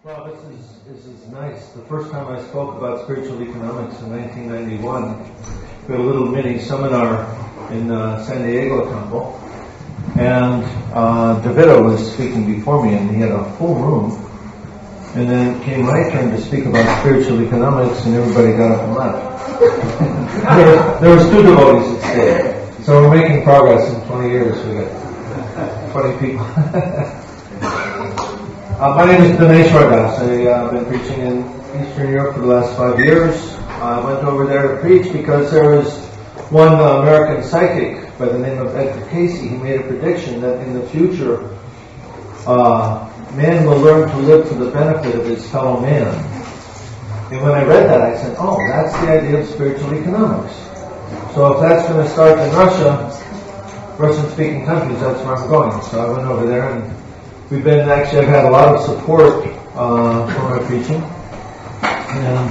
Well, this is nice. The first time I spoke about spiritual economics in 1991, we had a little mini seminar in San Diego Temple, and DeVito was speaking before me, and he had a full room. And then it came my turn to speak about spiritual economics, and everybody got up and left. there was two devotees that stayed. So we're making progress in 20 years. We got 20 people. My name is Dhanesvara. I've been preaching in Eastern Europe for the last 5 years. I went over there to preach because there was one American psychic by the name of Edgar Casey. He made a prediction that in the future, man will learn to live for the benefit of his fellow man. And when I read that, I said, oh, that's the idea of spiritual economics. So if that's going to start in Russia, Russian-speaking countries, that's where I'm going. So I went over there, and I've had a lot of support for my preaching. And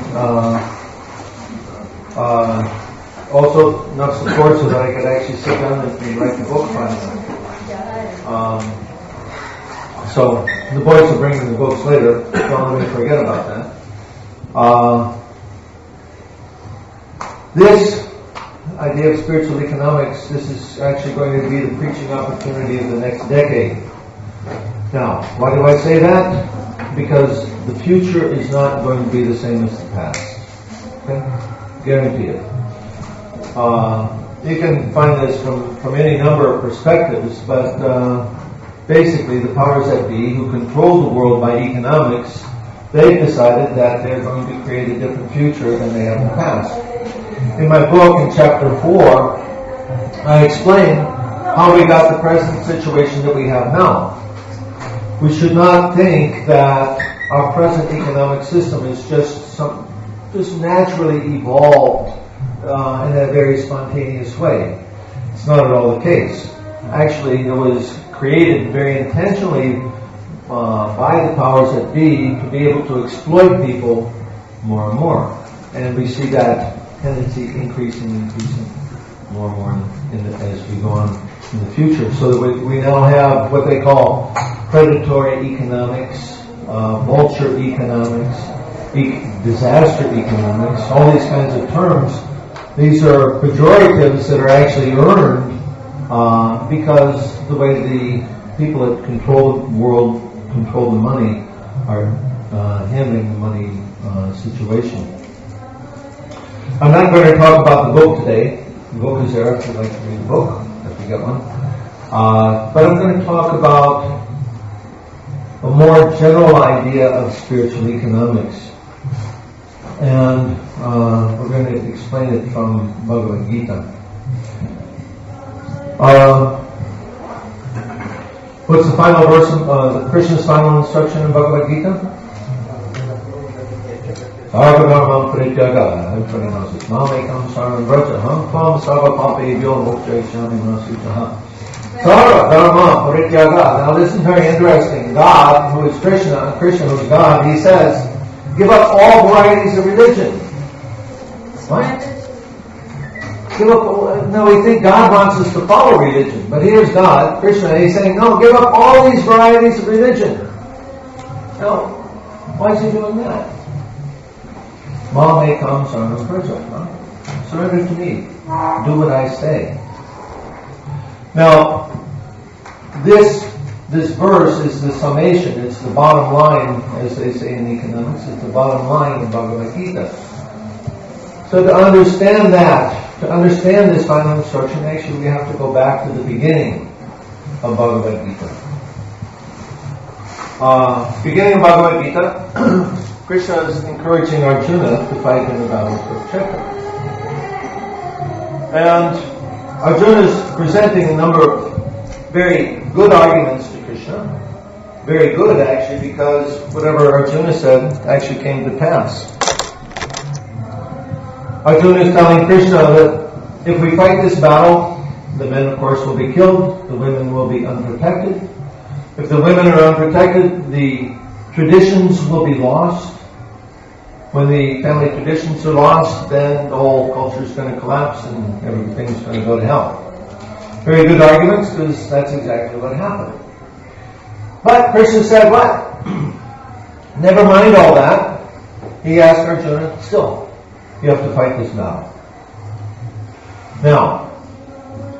also enough support so that I could actually sit down and write the book finally. So the boys will bring me the books later. Don't let me forget about that. This idea of spiritual economics, this is actually going to be the preaching opportunity of the next decade. Now, why do I say that? Because the future is not going to be the same as the past. Okay? Guarantee it. You can find this from any number of perspectives, but basically the powers that be who control the world by economics, they've decided that they're going to create a different future than they have in the past. In my book, in chapter 4, I explain how we got the present situation that we have now. We should not think that our present economic system is just naturally evolved in a very spontaneous way. It's not at all the case. Actually, it was created very intentionally by the powers that be to be able to exploit people more and more. And we see that tendency increasing more and more as we go on in the future. So that we now have what they call predatory economics, vulture economics, disaster economics, all these kinds of terms. These are pejoratives that are actually earned because the way the people that control the world, control the money, are handling the money situation. I'm not going to talk about the book today. The book is there if you'd like to read the book, if you get one. But I'm going to talk about a more general idea of spiritual economics. And we're going to explain it from Bhagavad Gita. What's the final verse of Krishna's final instruction in Bhagavad Gita? Sarvadharmam parityaga, everybody knows it. Mamekam saranam vraja, ham tvam sarva papebhyo mokshayishyami manasutaha. Sarvadharmam parityaga. Now this is very interesting. God, who is Krishna, Krishna who is God, he says, give up all varieties of religion. What? No, we think God wants us to follow religion. But here's God, Krishna, and he's saying, no, give up all these varieties of religion. Now, why is he doing that? Ma may come, saranam praja. Surrender to me. Do what I say. Now, this verse is the summation. It's the bottom line, as they say in economics. It's the bottom line of Bhagavad Gita. So to understand that, to understand this final instruction, actually we have to go back to the beginning of Bhagavad Gita. Beginning of Bhagavad Gita, Krishna is encouraging Arjuna to fight in the battle of Kurukshetra. And Arjuna is presenting a number of very good arguments to Krishna. Very good, actually, because whatever Arjuna said actually came to pass. Arjuna is telling Krishna that if we fight this battle, the men, of course, will be killed, the women will be unprotected. If the women are unprotected, the traditions will be lost. When the family traditions are lost, then the whole culture is going to collapse and everything's going to go to hell. Very good arguments, because that's exactly what happened. But Krishna said what? Never mind all that. He asked Arjuna, still, you have to fight this battle. Now,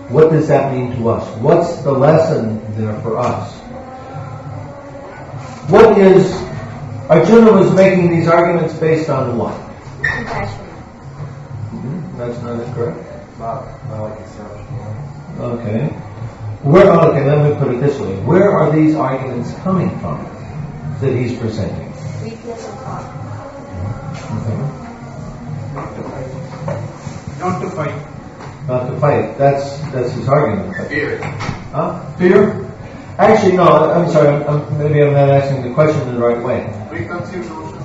what does that mean to us? What's the lesson there for us? What is... Arjuna was making these arguments based on what? Compassion. That's not correct. Not like exceptional. Okay. Okay, let me put it this way. Where are these arguments coming from that he's presenting? Weakness of heart. Okay. Not to fight. Not to fight. That's his argument. Fear. Fear? Actually, no, I'm sorry. Maybe I'm not asking the question in the right way. Preconceived notion.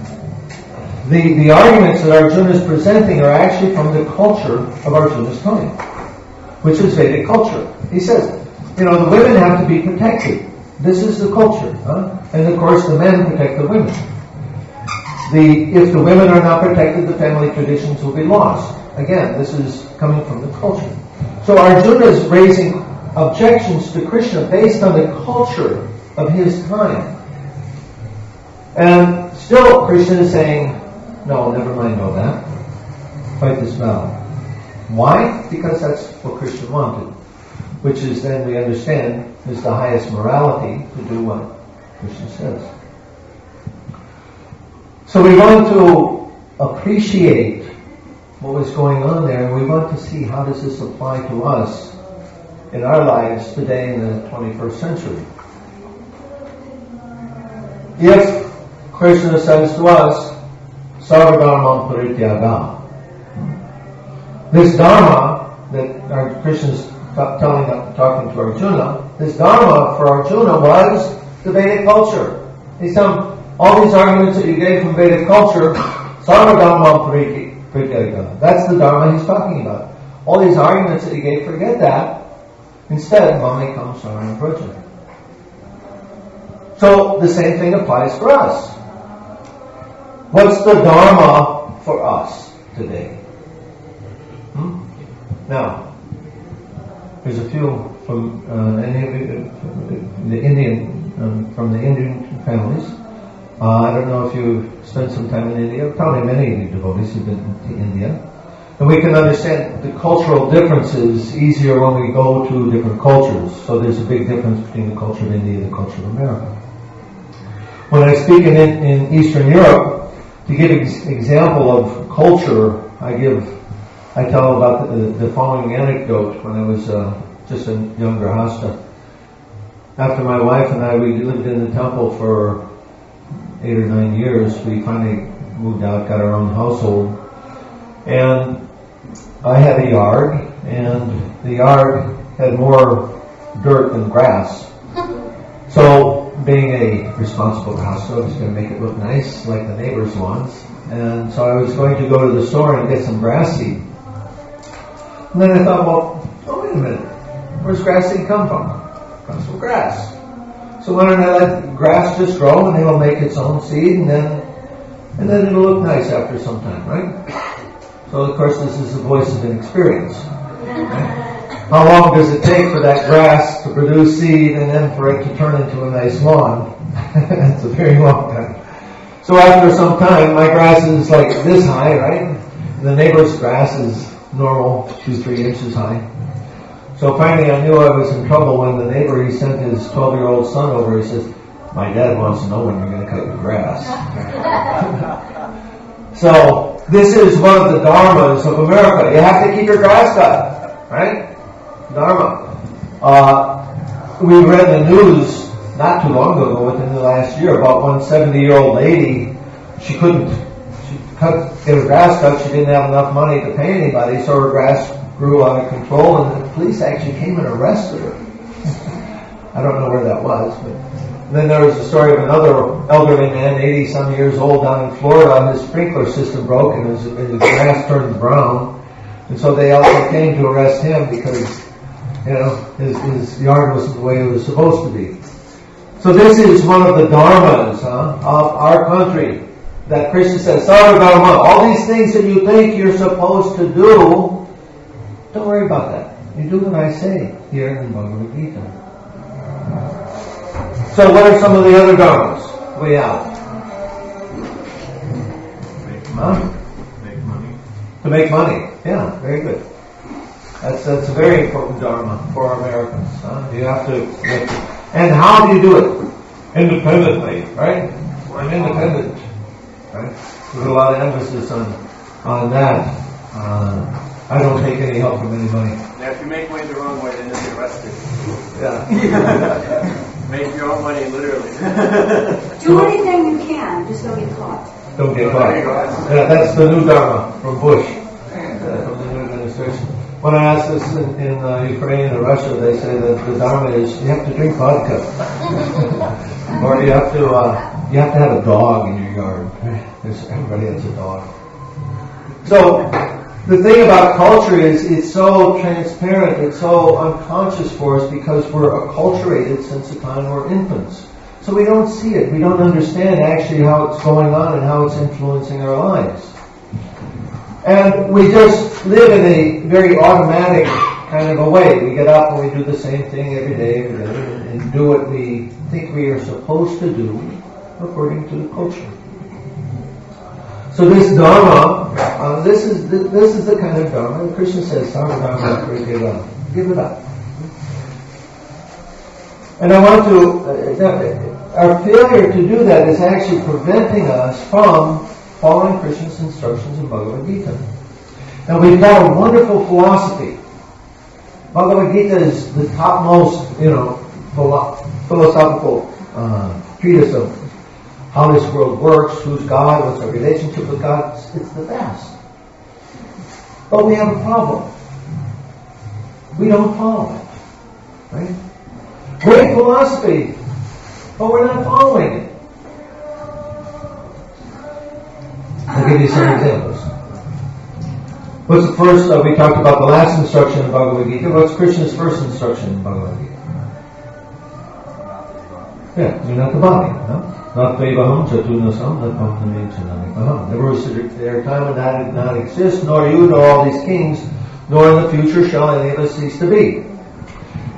The arguments that Arjuna is presenting are actually from the culture of Arjuna's time, which is Vedic culture. He says, the women have to be protected. This is the culture. And of course, the men protect the women. If the women are not protected, the family traditions will be lost. Again, this is coming from the culture. So Arjuna is raising objections to Krishna based on the culture of his time. And still Krishna is saying, no, never mind all that. Fight this battle. Why? Because that's what Krishna wanted. Which is then, we understand, is the highest morality to do what Krishna says. So we want to appreciate what was going on there, and we want to see how does this apply to us in our lives today in the 21st century. If Krishna says to us, Sarvadharmam Parityaga, this Dharma that Krishna is talking to Arjuna, this Dharma for Arjuna was the Vedic culture. He's telling all these arguments that you gave from Vedic culture, Sarvadharmam Parityaga. That's the Dharma he's talking about. All these arguments that he gave, forget that. Instead, Mami comes Sarvadharmam Parityaga. So the same thing applies for us. What's the Dharma for us today? Now, there's a few from the Indian families. I don't know if you spent some time in India. Probably many of you devotees have been to India. And we can understand the cultural differences easier when we go to different cultures. So there's a big difference between the culture of India and the culture of America. When I speak in Eastern Europe, to give example of culture, I tell about the following anecdote when I was just a young grahasta. After my wife and I, we lived in the temple for 8 or 9 years. We finally moved out, got our own household. And I had a yard, and the yard had more dirt than grass. So, being a responsible grahasta, I was going to make it look nice, like the neighbors' lawns. And so I was going to go to the store and get some grass seed. And then I thought, wait a minute, where's grass seed come from? Comes from grass. So why don't I let grass just grow and it'll make its own seed, and then it'll look nice after some time, right? So of course this is the voice of inexperience. Right? How long does it take for that grass to produce seed and then for it to turn into a nice lawn? It's a very long time. So after some time, my grass is like this high, right? The neighbor's grass is normal, 2-3 inches high. So finally I knew I was in trouble when the neighbor, he sent his 12-year-old son over. He says, my dad wants to know when you're going to cut your grass. So this is one of the dharmas of America. You have to keep your grass cut, right? Dharma. We read the news not too long ago, within the last year, about one 70-year-old lady. She couldn't get her grass cut. She didn't have enough money to pay anybody, so her grass grew out of control, and the police actually came and arrested her. I don't know where that was, but then there was a story of another elderly man, 80-some years old, down in Florida. His sprinkler system broke, and his grass turned brown, and so they also came to arrest him because his yard wasn't the way it was supposed to be. So this is one of the dharmas of our country that Krishna says, Sarvadharma, all these things that you think you're supposed to do, don't worry about that. You do what I say here in Bhagavad Gita. So what are some of the other dharmas we have? Huh? Make money. To make money. Yeah, very good. That's a very important dharma for Americans. Huh? You have to. And how do you do it? Independently, right? I'm independent. Right? There's a lot of emphasis on that. I don't take any help from anybody. Now, if you make money the wrong way, then you'll get arrested. Yeah. Make your own money, literally. Do anything you can, just don't get caught. Don't get caught. Yeah, that's the new dharma from Bush, from the new administration. When I asked this in Ukraine and Russia, they say that the dharma is you have to drink vodka, or you have to have a dog in your yard. Everybody has a dog. So the thing about culture is it's so transparent, it's so unconscious for us because we're acculturated since the time we're infants. So we don't see it, we don't understand actually how it's going on and how it's influencing our lives. And we just live in a very automatic kind of a way. We get up and we do the same thing every day, and do what we think we are supposed to do according to the culture. So this dharma, this is the kind of dharma. Krishna says, give it up. And I want to, our failure to do that is actually preventing us from following Krishna's instructions in Bhagavad Gita. Now we've got a wonderful philosophy. Bhagavad Gita is the topmost, philosophical treatise of how this world works, who's God, what's our relationship with God. It's the best. But we have a problem. We don't follow it. Right? Great philosophy, but we're not following it. I'll give you some examples. What's the first, we talked about the last instruction in Bhagavad Gita. What's Krishna's first instruction in Bhagavad Gita? Yeah, you're not the body. No? Not Vevaham, Chatunasam, not Pamname, Chanamikaham. There was a time when that did not exist, nor you, nor all these kings, nor in the future shall any of us cease to be.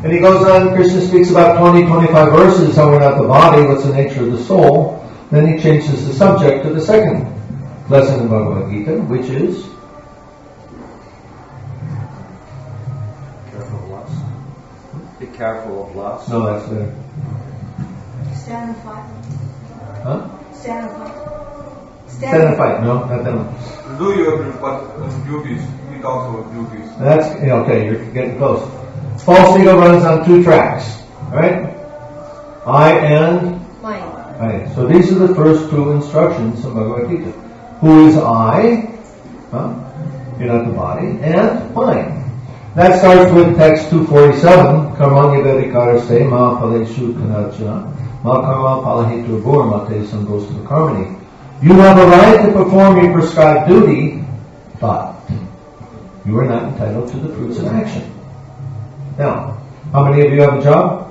And he goes on, Krishna speaks about 25 verses, how we're not the body, what's the nature of the soul. Then he changes the subject to the second lesson in Bhagavad Gita, which is Careful of lust. Be careful of lust. no, that's there. Stand and fight. Huh? Stand and fight. Stand and fight. No, not that one. Do your duties. He talks about duties. That's okay. You're getting close. False ego runs on two tracks, right? I and Mine. I. So these are the first two instructions of Bhagavad Gita. Who is I? Huh? You're not the body. And mine. That starts with text 247. Karmanya vedikaraste ma paleshu kanachana ma karma palahetu bhurmate samgostu karmani. You have a right to perform your prescribed duty, but you are not entitled to the fruits of action. Now, how many of you have a job?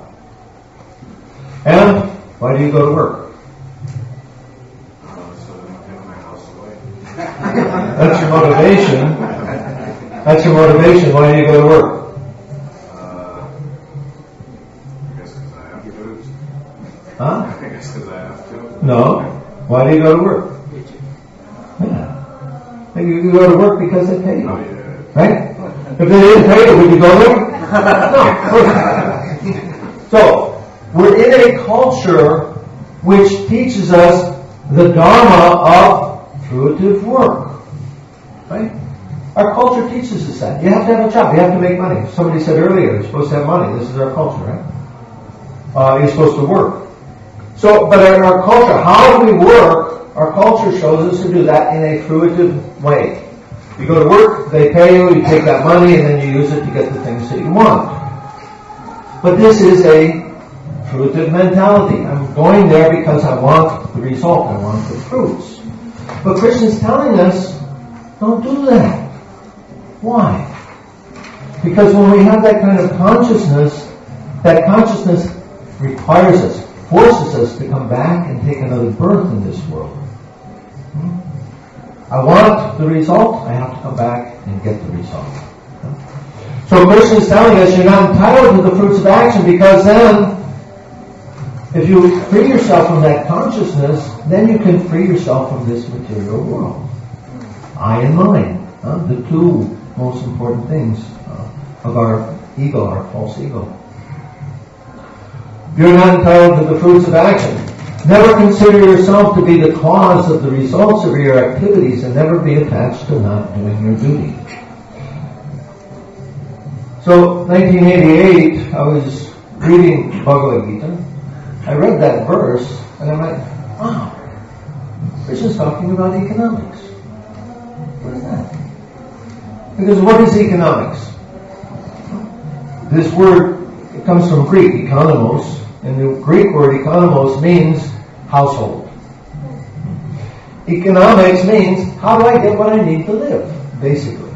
And why do you go to work? So then I take my house away. That's your motivation. That's your motivation. Why do you go to work? I guess because I have to. Huh? I guess because I have to. No. Why do you go to work? Yeah. You go to work because they pay you. Oh, yeah. Right? If they didn't pay you, would you go there? No, of course not. So, we're in a culture which teaches us the dharma of fruitive work. Right? Our culture teaches us that. You have to have a job. You have to make money. Somebody said earlier, you're supposed to have money. This is our culture, right? You're supposed to work. So, but in our culture, how do we work? Our culture shows us to do that in a fruitive way. You go to work, they pay you, you take that money, and then you use it to get the things that you want. But this is a fruitive mentality. I'm going there because I want the result. I want the fruits. But Krishna's telling us, don't do that. Why? Because when we have that kind of consciousness, that consciousness requires us, forces us to come back and take another birth in this world. I want the result, I have to come back and get the result. So Krishna is telling us you're not entitled to the fruits of action, because then, if you free yourself from that consciousness, then you can free yourself from this material world. I and mine, the two most important things of our ego, our false ego. You're not entitled to the fruits of action. Never consider yourself to be the cause of the results of your activities, and never be attached to not doing your duty. So, 1988, I was reading Bhagavad Gita. I read that verse, and I'm like, wow, Krishna's talking about economics. What is that? Because what is economics? This word, it comes from Greek, economos, and the Greek word economos means household. Economics means, how do I get what I need to live? Basically,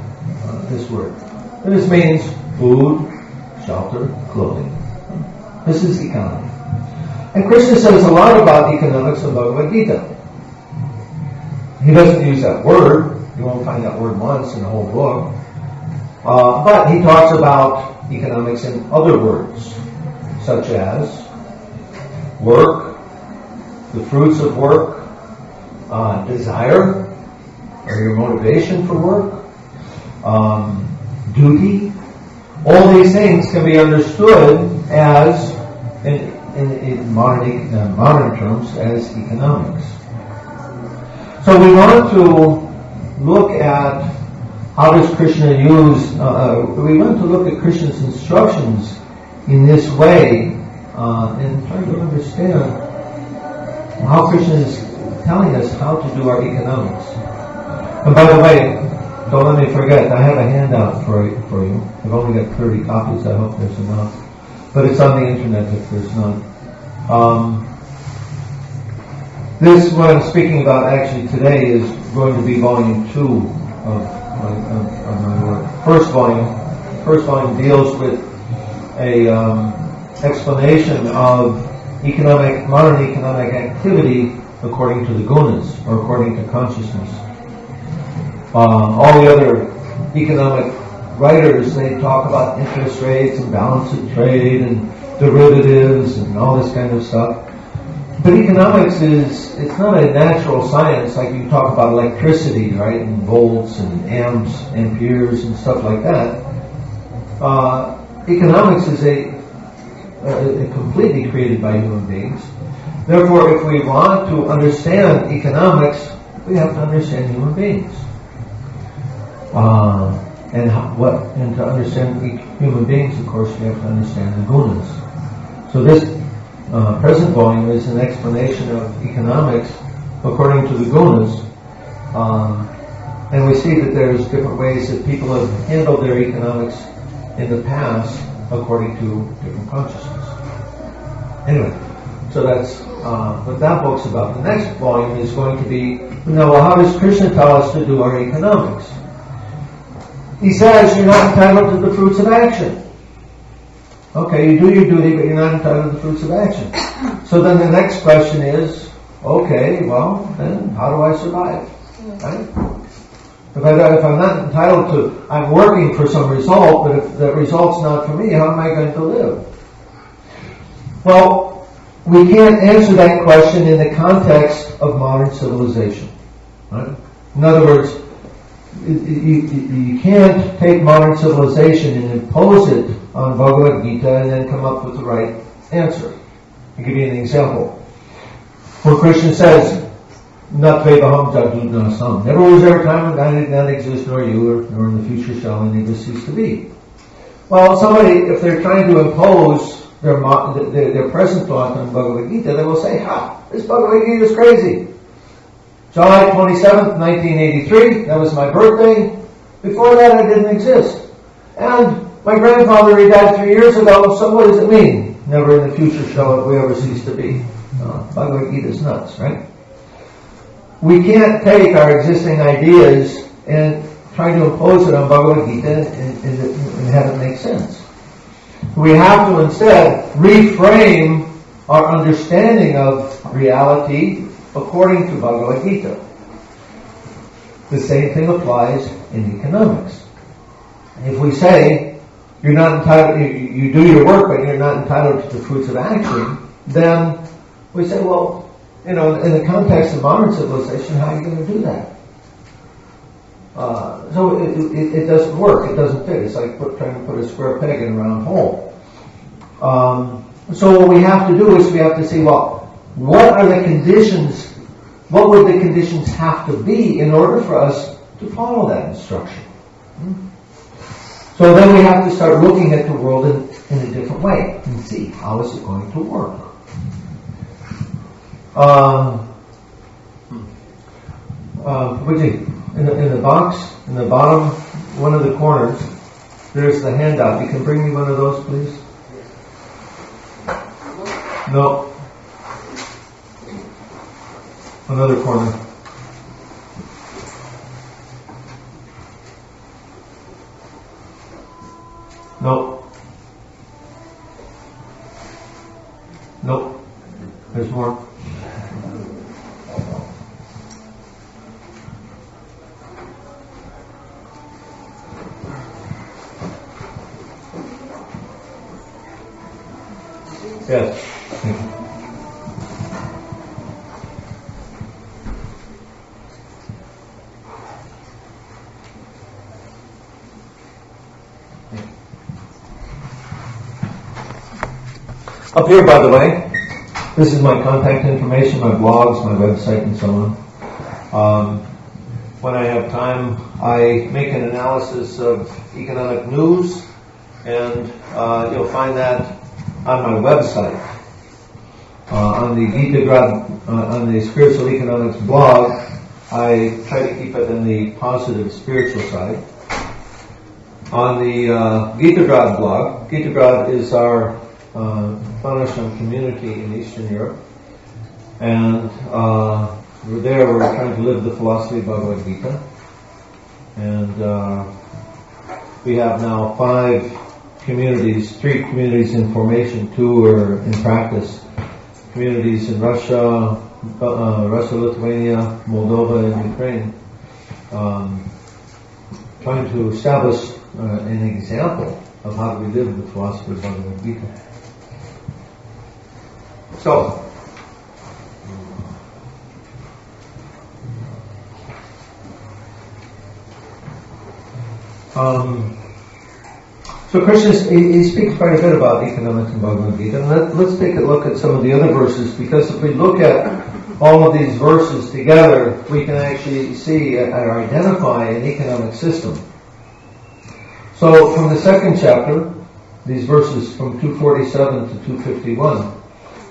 this word. And this means food, shelter, clothing. This is economy. And Krishna says a lot about economics in Bhagavad Gita. He doesn't use that word. You won't find that word once in the whole book. But he talks about economics in other words, such as work, the fruits of work, desire, or your motivation for work, duty. All these things can be understood as, in modern terms, as economics. So we want to look at how does Krishna use, we want to look at Krishna's instructions in this way and try to understand how Krishna is telling us how to do our economics. And by the way, don't let me forget, I have a handout for you. I've only got 30 copies, I hope there's enough. But it's on the internet if there's none. This, what I'm speaking about actually today, is going to be volume 2 of my work. First volume deals with a explanation of modern economic activity according to the gunas, or according to consciousness. All the other economic writers, they talk about interest rates and balance of trade and derivatives and all this kind of stuff. But economics it's not a natural science like you talk about electricity, right? And volts and amps, amperes and stuff like that. Economics is a completely created by human beings. Therefore, if we want to understand economics, we have to understand human beings. And to understand human beings, of course, we have to understand the gunas. So this present volume is an explanation of economics according to the gunas, and we see that there's different ways that people have handled their economics in the past according to different consciousness. Anyway, so that's what that book's about. The next volume is going to be, well, how does Krishna tell us to do our economics? He says you're not entitled to the fruits of action. Okay, you do your duty, but you're not entitled to the fruits of action. So then the next question is, okay, well, then how do I survive? Right? If I'm not entitled to, I'm working for some result, but if the result's not for me, how am I going to live? Well, we can't answer that question in the context of modern civilization. Right? In other words, you can't take modern civilization and impose it on Bhagavad Gita and then come up with the right answer. I'll give you an example. Where Krishna says, Nat vevaham jadudna sam. Never was there a time when I did not exist, nor you, nor in the future shall any of this cease to be. Well, somebody, if they're trying to impose their present thought on Bhagavad Gita, they will say, this Bhagavad Gita is crazy. July 27th, 1983, that was my birthday. Before that, I didn't exist. And my grandfather, he died 3 years ago, so what does it mean? Never in the future shall we ever cease to be. Bhagavad Gita is nuts, right? We can't take our existing ideas and try to impose it on Bhagavad Gita and have it make sense. We have to instead reframe our understanding of reality according to Bhagavad Gita. The same thing applies in economics. If we say you're not entitled, you do your work, but you're not entitled to the fruits of action, then we say, well, in the context of modern civilization, how are you going to do that? So it doesn't work. It doesn't fit. It's like trying to put a square peg in a round hole. So what we have to do is we have to see, well, what are the conditions? What would the conditions have to be in order for us to follow that instruction? So then we have to start looking at the world in a different way and see how is it going to work. In the box, in the bottom, one of the corners, there's the handout. You can bring me one of those, please? No. Another corner. No. Nope. There's more. Yes. Thank you. Up here, by the way, this is my contact information, my blogs, my website, and so on. When I have time, I make an analysis of economic news, and you'll find that on my website. On the Gita on the Spiritual Economics blog, I try to keep it in the positive spiritual side. On the Gita blog, Gita is our Dhanesvara community in Eastern Europe, and we're trying to live the philosophy of Bhagavad Gita, and we have now 5 communities, 3 communities in formation, 2 are in practice, communities in Russia, Lithuania, Moldova, and Ukraine, trying to establish an example of how we live the philosophy of Bhagavad Gita. So, Krishna, he speaks quite a bit about economics in Bhagavad Gita. And let's take a look at some of the other verses, because if we look at all of these verses together, we can actually see or identify an economic system. So from the 2nd chapter, these verses from 247 to 251,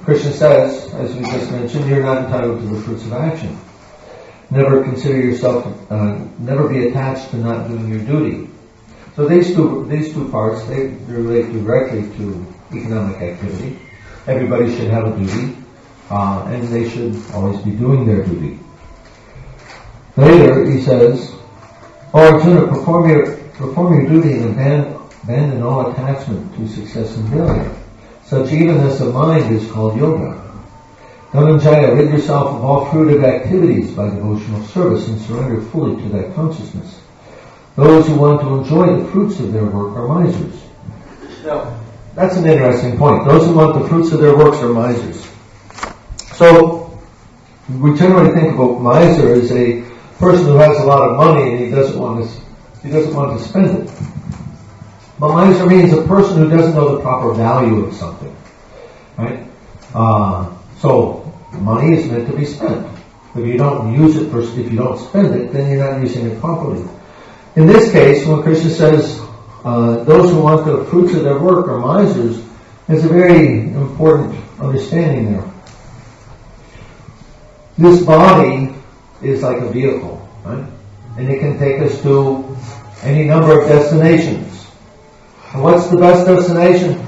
Krishna says, as we just mentioned, you're not entitled to the fruits of action. Never consider yourself, never be attached to not doing your duty. So these two parts, they relate directly to economic activity. Everybody should have a duty, and they should always be doing their duty. Later, he says, "O Arjuna, perform your duty and abandon all attachment to success and failure. Such evenness of mind is called yoga. Dhananjaya, rid yourself of all fruitive activities by devotional service and surrender fully to that consciousness. Those who want to enjoy the fruits of their work are misers." Now, that's an interesting point. Those who want the fruits of their works are misers. So, we generally think about miser as a person who has a lot of money and he doesn't want to spend it. But miser means a person who doesn't know the proper value of something, right? So money is meant to be spent. If you don't use it if you don't spend it, then you're not using it properly. In this case, when Krishna says those who want the fruits of their work are misers, there's a very important understanding there. This body is like a vehicle, right? And it can take us to any number of destinations. And what's the best destination?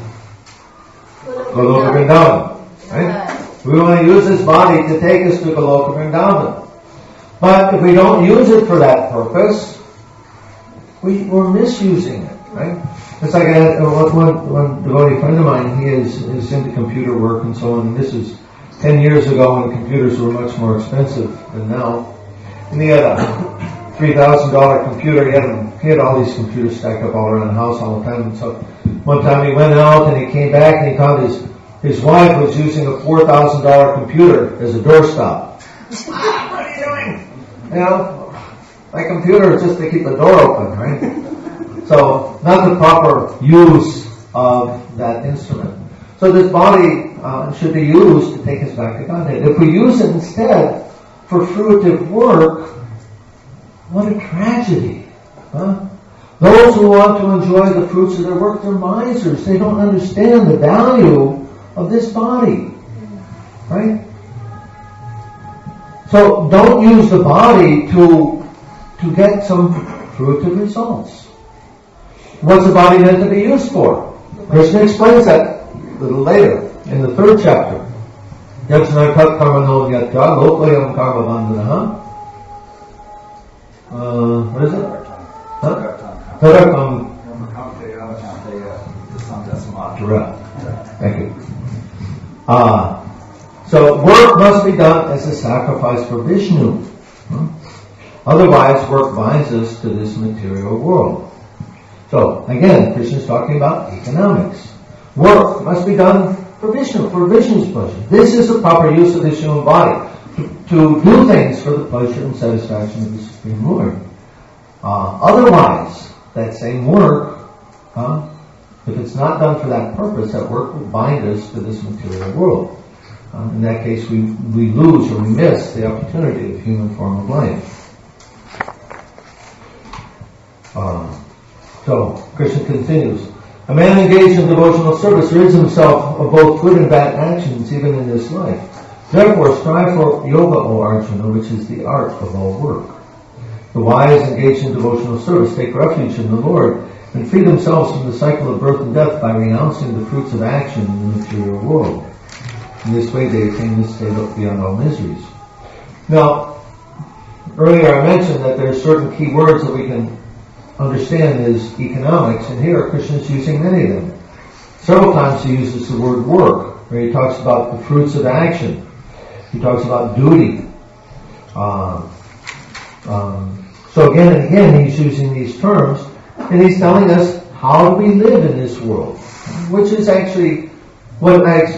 Goloka Vrindavana, right? We want to use this body to take us to Goloka Vrindavana. But if we don't use it for that purpose, we're misusing it, right? It's like one devotee friend of mine, he is into computer work and so on, and this is 10 years ago when computers were much more expensive than now. And he had a $3,000 computer. He had all these computers stacked up all around the house all the time. And so one time he went out and he came back and he found his wife was using a $4,000 computer as a doorstop. What are you doing? You know, My computer is just to keep the door open, right? So, not the proper use of that instrument. So this body should be used to take us back to Godhead. If we use it instead for fruitive work, what a tragedy. Huh? Those who want to enjoy the fruits of their work, they're misers. They don't understand the value of this body. Right? So don't use the body to get some fruitive results. What's the body meant to be used for? Krishna explains that a little later in the 3rd chapter. Yajnakat karmano yatya lokayam karma bandhanaha. What is it? Tarakam. Thank you. So work must be done as a sacrifice for Vishnu. Otherwise, work binds us to this material world. So, again, Krishna is talking about economics. Work must be done for Vishnu's pleasure. This is the proper use of this human body, to do things for the pleasure and satisfaction of the Supreme Lord. Otherwise, that same work, if it's not done for that purpose, that work will bind us to this material world. In that case, we lose or we miss the opportunity of human form of life. So, Krishna continues. A man engaged in devotional service rids himself of both good and bad actions even in this life. Therefore, strive for yoga, O Arjuna, which is the art of all work. The wise engaged in devotional service take refuge in the Lord and free themselves from the cycle of birth and death by renouncing the fruits of action in the material world. In this way, they attain this state of beyond all miseries. Now, earlier I mentioned that there are certain key words that we can understand as economics, and here Krishna is using many of them. Several times he uses the word work, where he talks about the fruits of action. He talks about duty. So again and again he's using these terms, and he's telling us how do we live in this world, which is actually what makes,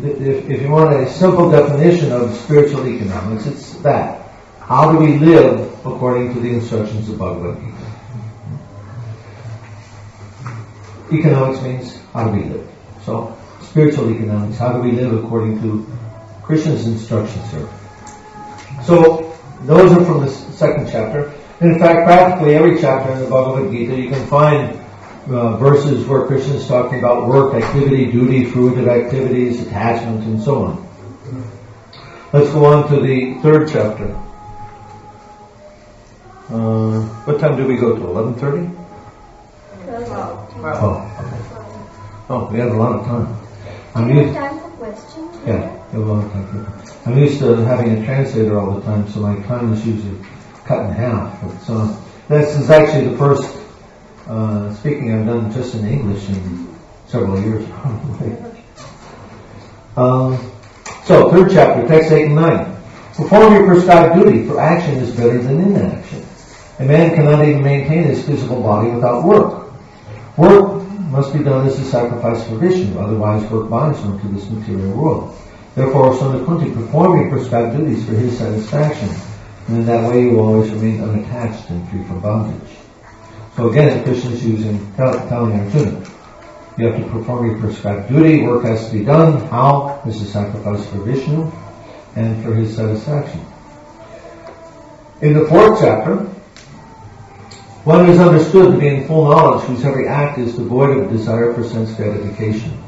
if you want a simple definition of spiritual economics, it's that. How do we live according to the instructions of Bhagavad Gita? Economics means how do we live. So, spiritual economics, how do we live according to Krishna's instructions here? So, those are from the 2nd chapter. And in fact, practically every chapter in the Bhagavad Gita, you can find verses where Krishna is talking about work, activity, duty, fruitive activities, attachment, and so on. Let's go on to the 3rd chapter. What time do we go to? 11:30? Oh, we have a lot of time. Do you have time for questions? Yeah, we have a lot of time. I'm used to having a translator all the time, so my time is usually cut in half. But, this is actually the first speaking I've done just in English in several years, probably. So, 3rd chapter, text 8 and 9. Perform your prescribed duty, for action is better than inaction. A man cannot even maintain his physical body without work. Work must be done as a sacrifice for Vishnu, otherwise work binds him to this material world. Therefore, son of Kunti, perform your prescribed duties for his satisfaction, and in that way you will always remain unattached and free from bondage. So again, Krishna is telling Arjuna, you have to perform your prescribed duty, work has to be done. How? As a sacrifice for Vishnu and for his satisfaction. In the 4th chapter, one is understood to be in full knowledge whose every act is devoid of desire for sense gratification.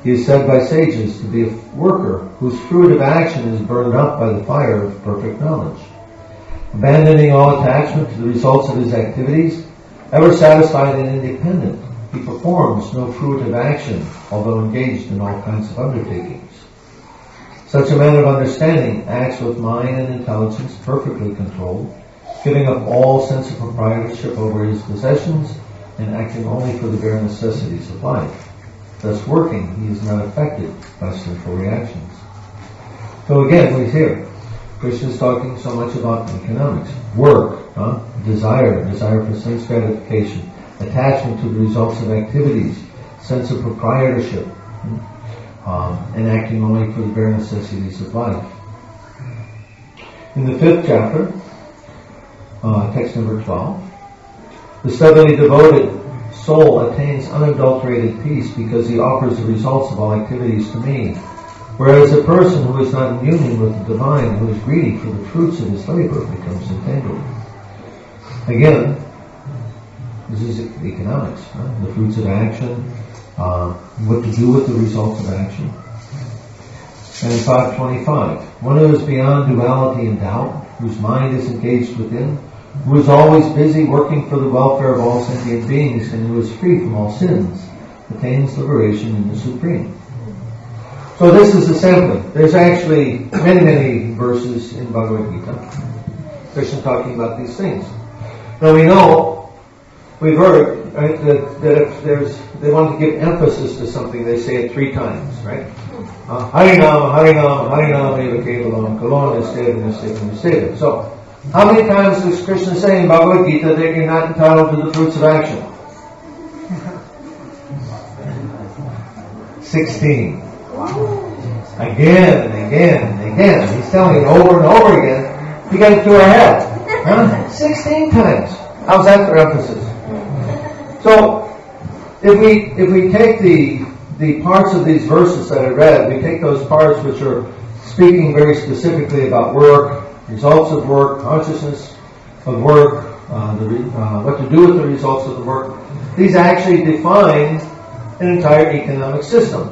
He is said by sages to be a worker whose fruit of action is burned up by the fire of perfect knowledge. Abandoning all attachment to the results of his activities, ever satisfied and independent, he performs no fruitive action, although engaged in all kinds of undertakings. Such a man of understanding acts with mind and intelligence perfectly controlled, giving up all sense of proprietorship over his possessions and acting only for the bare necessities of life. Thus working, he is not affected by sinful reactions. So again, we hear Krishna is talking so much about economics. Work, desire for sense gratification, attachment to the results of activities, sense of proprietorship, and acting only for the bare necessities of life. In the 5th chapter, text number 12. The steadily devoted soul attains unadulterated peace because he offers the results of all activities to me. Whereas a person who is not in union with the divine, who is greedy for the fruits of his labor, becomes entangled. Again, this is economics, right? The fruits of action, what to do with the results of action. And 525, one who is beyond duality and doubt, whose mind is engaged within, who is always busy working for the welfare of all sentient beings, and who is free from all sins, attains liberation in the Supreme. So this is a sampling. There's actually many verses in Bhagavad Gita, Krishna talking about these things. Now we know, we've heard, right, that if they want to give emphasis to something, they say it 3 times, right? Harinama, Harinama, Harinama, Eva Kevalam, Kalona, Nisteva. So, how many times does Krishna say in Bhagavad Gita that you're not entitled to the fruits of action? 16. Again and again and again. He's telling it over and over again. You got it through our head. Huh? 16 times. How's that for emphasis? So, if we take the parts of these verses that I read, we take those parts which are speaking very specifically about work, results of work, consciousness of work, what to do with the results of the work. These actually define an entire economic system.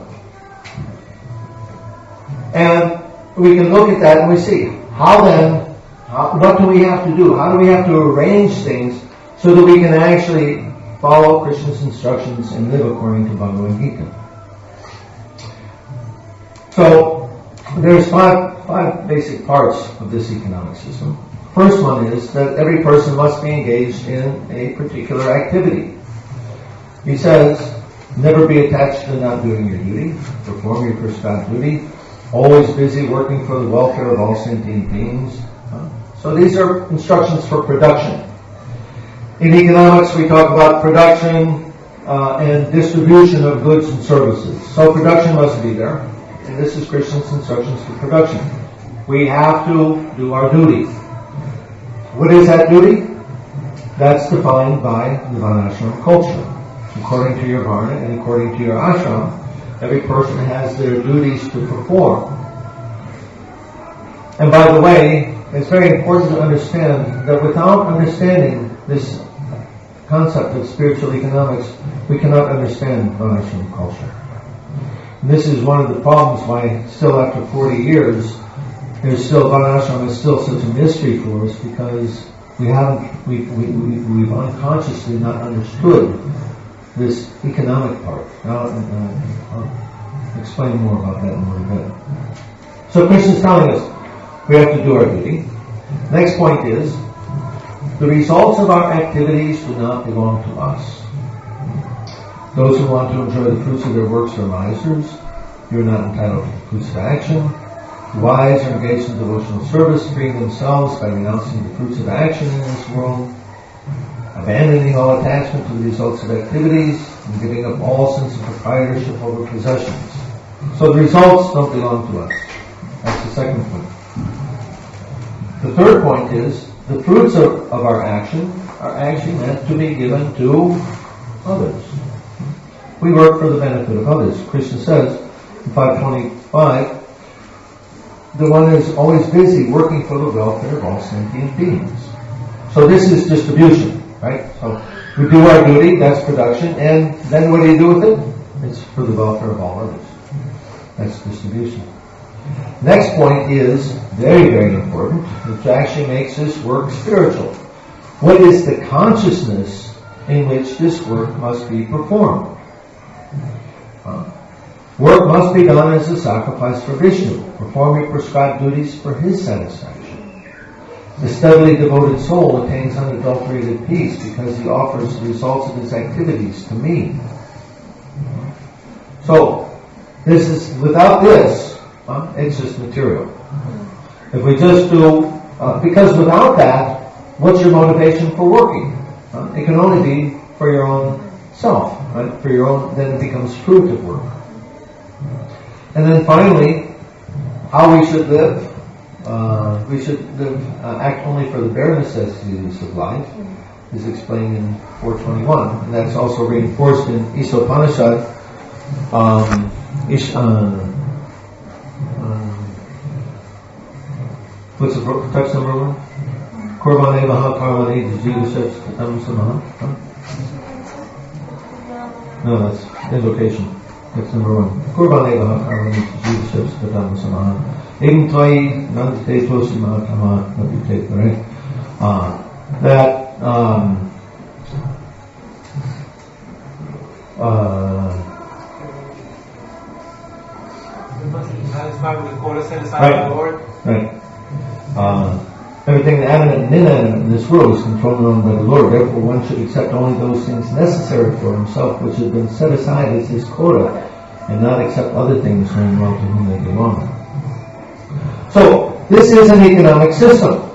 And we can look at that and we see, what do we have to do? How do we have to arrange things so that we can actually follow Krishna's instructions and live according to Bhagavad Gita? So, there's five basic parts of this economic system. First one is that every person must be engaged in a particular activity. He says, never be attached to not doing your duty, perform your prescribed duty, always busy working for the welfare of all sentient beings. So these are instructions for production. In economics, we talk about production and distribution of goods and services. So production must be there. And this is Krishna's instructions for production. We have to do our duty. What is that duty? That's defined by the Varnashram culture. According to your Varna and according to your ashram, every person has their duties to perform. And by the way, it's very important to understand that without understanding this concept of spiritual economics, we cannot understand Varnashram culture. And this is one of the problems why still after 40 years, Varnashram is still such a mystery for us, because we've unconsciously not understood this economic part. Now, I'll explain more about that in a little bit. So Krishna is telling us we have to do our duty. Next point is, the results of our activities do not belong to us. Those who want to enjoy the fruits of their works are misers. You are not entitled to the fruits of action. The wise are engaged in devotional service, freeing themselves by renouncing the fruits of action in this world, abandoning all attachment to the results of activities, and giving up all sense of proprietorship over possessions. So the results don't belong to us. That's the second point. The third point is, the fruits of our action are actually meant to be given to others. We work for the benefit of others. Krishna says in 525, the one who is always busy working for the welfare of all sentient beings. So this is distribution, right? So we do our duty, that's production, and then what do you do with it? It's for the welfare of all others. That's distribution. Next point is very, very important, which actually makes this work spiritual. What is the consciousness in which this work must be performed? Work must be done as a sacrifice for Vishnu. Perform your prescribed duties for his satisfaction. The steadily devoted soul attains unadulterated peace because he offers the results of his activities to me. So, this is, without this, it's just material. If we just do, because without that, what's your motivation for working? It can only be for your own self, right? For your own, then it becomes fruit of work. And then finally, how we should live we should act only for the bare necessities of life, is explained in 421, and that's also reinforced in Isopanishad. What's the text number one? Kurvane maha karmani jivasya katam samaha. No, that's invocation. Text number one. Kurvane maha karmani jivasya katam samaha. Eben tvai nandite tosi maha kama nabite, right? That right. Everything animate and inanimate in this world is controlled and owned by the Lord. Therefore, one should accept only those things necessary for himself, which have been set aside as his quota, and not accept other things knowing well to whom they belong. So, this is an economic system.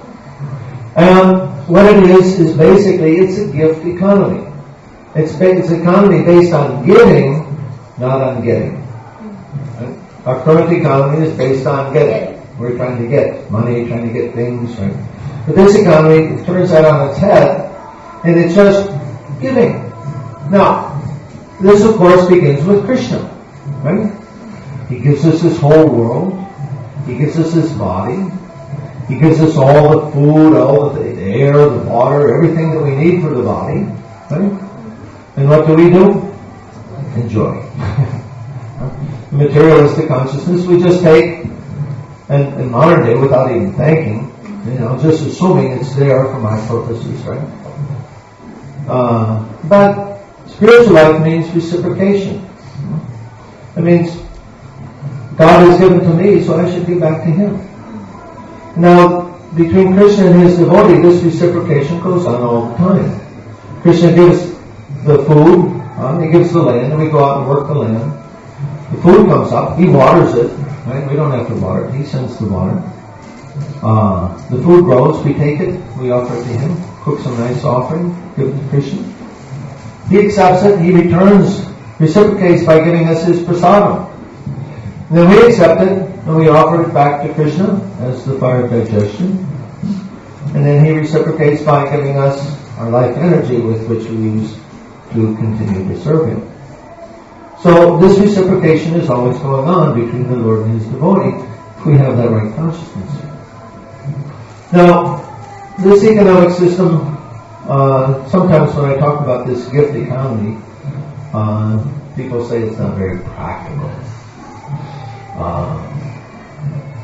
And what it is basically, it's a gift economy. It's an economy based on giving, not on getting. Right? Our current economy is based on getting. We're trying to get money, trying to get things, right? But this economy turns that on its head, and it's just giving. Now, this of course begins with Krishna, right? He gives us this whole world. He gives us this body. He gives us all the food, all the air, the water, everything that we need for the body, right? And what do? Enjoy. Materialistic consciousness, we just take, and in modern day, without even thinking, just assuming it's there for my purposes, right? But spiritual life means reciprocation. It means God has given to me, so I should give back to Him. Now, between Krishna and his devotee, this reciprocation goes on all the time. Krishna gives the food, he gives the land, and we go out and work the land. The food comes up, he waters it, right? We don't have to water it, he sends the water. The food grows, we take it, we offer it to him, cook some nice offering, give it to Krishna. He accepts it, he returns, reciprocates by giving us his prasadam. And then we accept it, and we offer it back to Krishna as the fire of digestion. And then he reciprocates by giving us our life energy with which we use to continue to serve him. So this reciprocation is always going on between the Lord and his devotee if we have that right consciousness. Now, this economic system, sometimes when I talk about this gift economy, people say it's not very practical.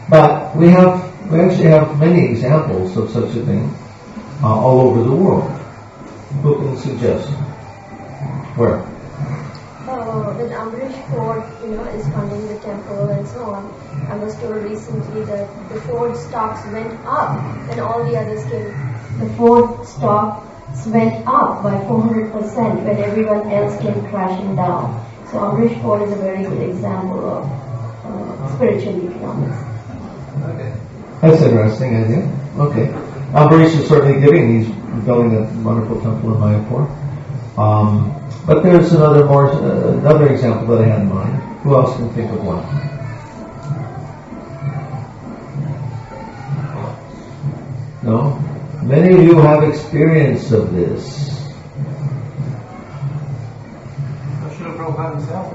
But we actually have many examples of such a thing all over the world. Who can suggest? Where? When Amrish Ford, is funding the temple and so on, I was told recently that the Ford stocks went up and all the others came. The Ford stocks went up by 400% when everyone else came crashing down. So Amrish Ford is a very good example of spiritual economics. Okay. That's an interesting idea. Okay. Amrish is certainly giving. He's building a wonderful temple in Mayapur. But there's another example that I had in mind. Who else can think of one? No? Many of you have experience of this. Srila Prabhupada himself.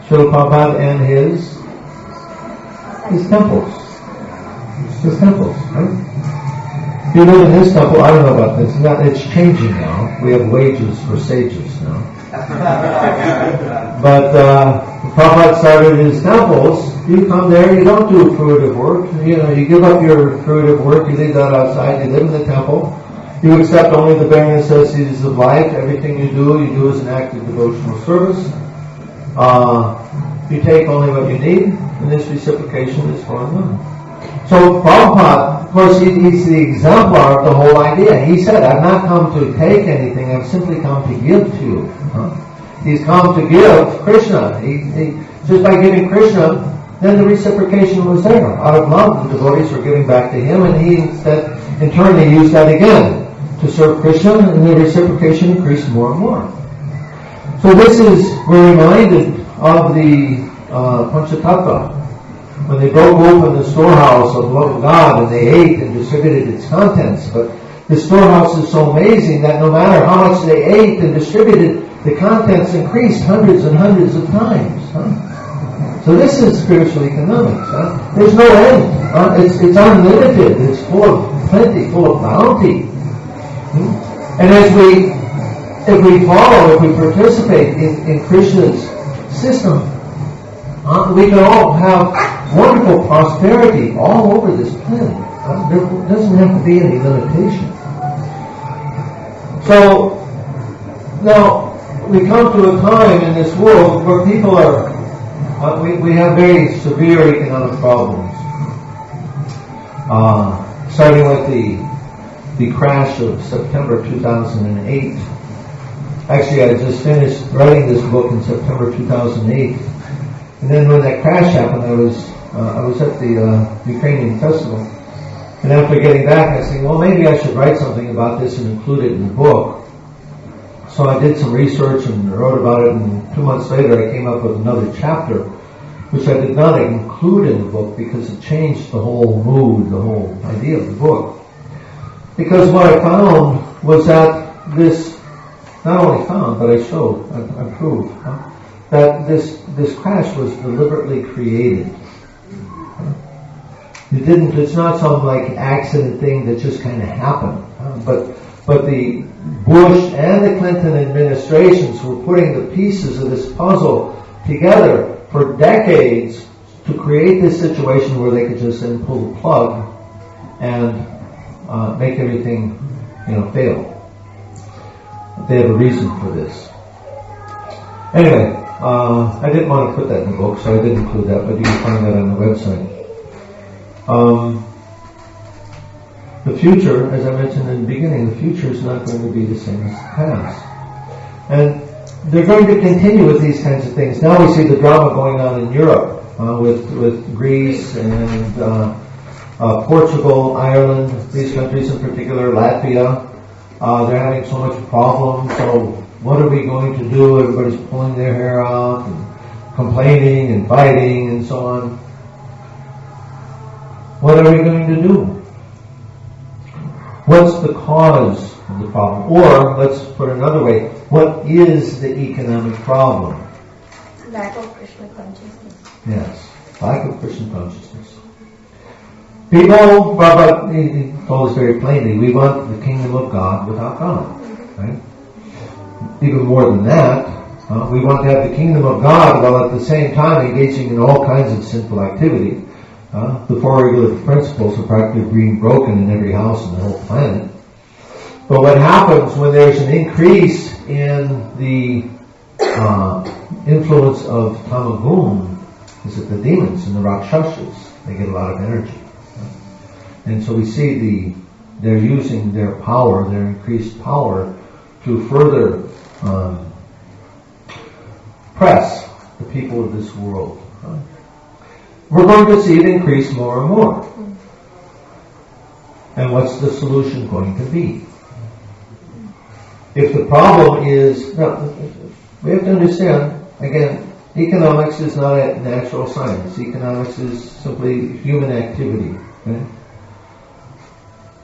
Srila Prabhupada and his temples. His temples, right? If you live in his temple, I don't know about this. It's changing now. We have wages for sages now. But Prabhupada started his temples. You come there, you don't do fruitive work. You give up your fruitive work, you leave that outside, you live in the temple. You accept only the bare necessities of life. Everything you do as an act of devotional service. You take only what you need, and this reciprocation is going on. So Prabhupada, of course, he's the exemplar of the whole idea. He said, I've not come to take anything, I've simply come to give to you. He's come to give Krishna. He just by giving Krishna, then the reciprocation was there. Out of love, the devotees were giving back to him, and he instead, in turn, he used that again to serve Krishna, and the reciprocation increased more and more. So we're reminded of the Panchatattva. when they broke open the storehouse of love of God and they ate and distributed its contents. But the storehouse is so amazing that no matter how much they ate and distributed, the contents increased hundreds and hundreds of times. So this is spiritual economics. There's no end. It's unlimited. It's full of plenty, full of bounty. And if we follow, if we participate in Krishna's system, we can all have wonderful prosperity all over this planet. There doesn't have to be any limitation. So, now, we come to a time in this world where people are, we have very severe economic problems. Starting with the crash of September 2008. Actually, I just finished writing this book in September 2008. And then when that crash happened, I was at the Ukrainian festival. And after getting back, I said, well, maybe I should write something about this and include it in the book. So I did some research and wrote about it, and 2 months later I came up with another chapter, which I did not include in the book because it changed the whole mood, the whole idea of the book. Because what I found was that this, not only found, but I showed, I proved, that this crash was deliberately created. It's not some like accident thing that just kind of happened. But the Bush and the Clinton administrations were putting the pieces of this puzzle together for decades to create this situation where they could just then pull the plug and make everything, fail. They have a reason for this. Anyway, I didn't want to put that in the book, so I didn't include that, but you can find that on the website. The future, as I mentioned in the beginning, the future is not going to be the same as the past. And they're going to continue with these kinds of things. Now we see the drama going on in Europe with Greece and Portugal, Ireland, these countries in particular, Latvia. They're having so much problems, so what are we going to do? Everybody's pulling their hair out and complaining and fighting and so on. What are we going to do? What's the cause of the problem? Or, let's put it another way, what is the economic problem? Lack of Krishna consciousness. Yes, lack of Krishna consciousness. People, Prabhupada told us very plainly, we want the kingdom of God without God. Right? Even more than that, we want to have the kingdom of God while at the same time engaging in all kinds of sinful activity. The four regulative principles are practically being broken in every house on the whole planet. But what happens when there's an increase in the influence of Tamagun is that the demons and the Rakshasas, they get a lot of energy. And so we see they're using their power, their increased power, to further press the people of this world. We're going to see it increase more and more. And what's the solution going to be? If the problem is, now, we have to understand, again, economics is not a natural science. Economics is simply human activity. Okay?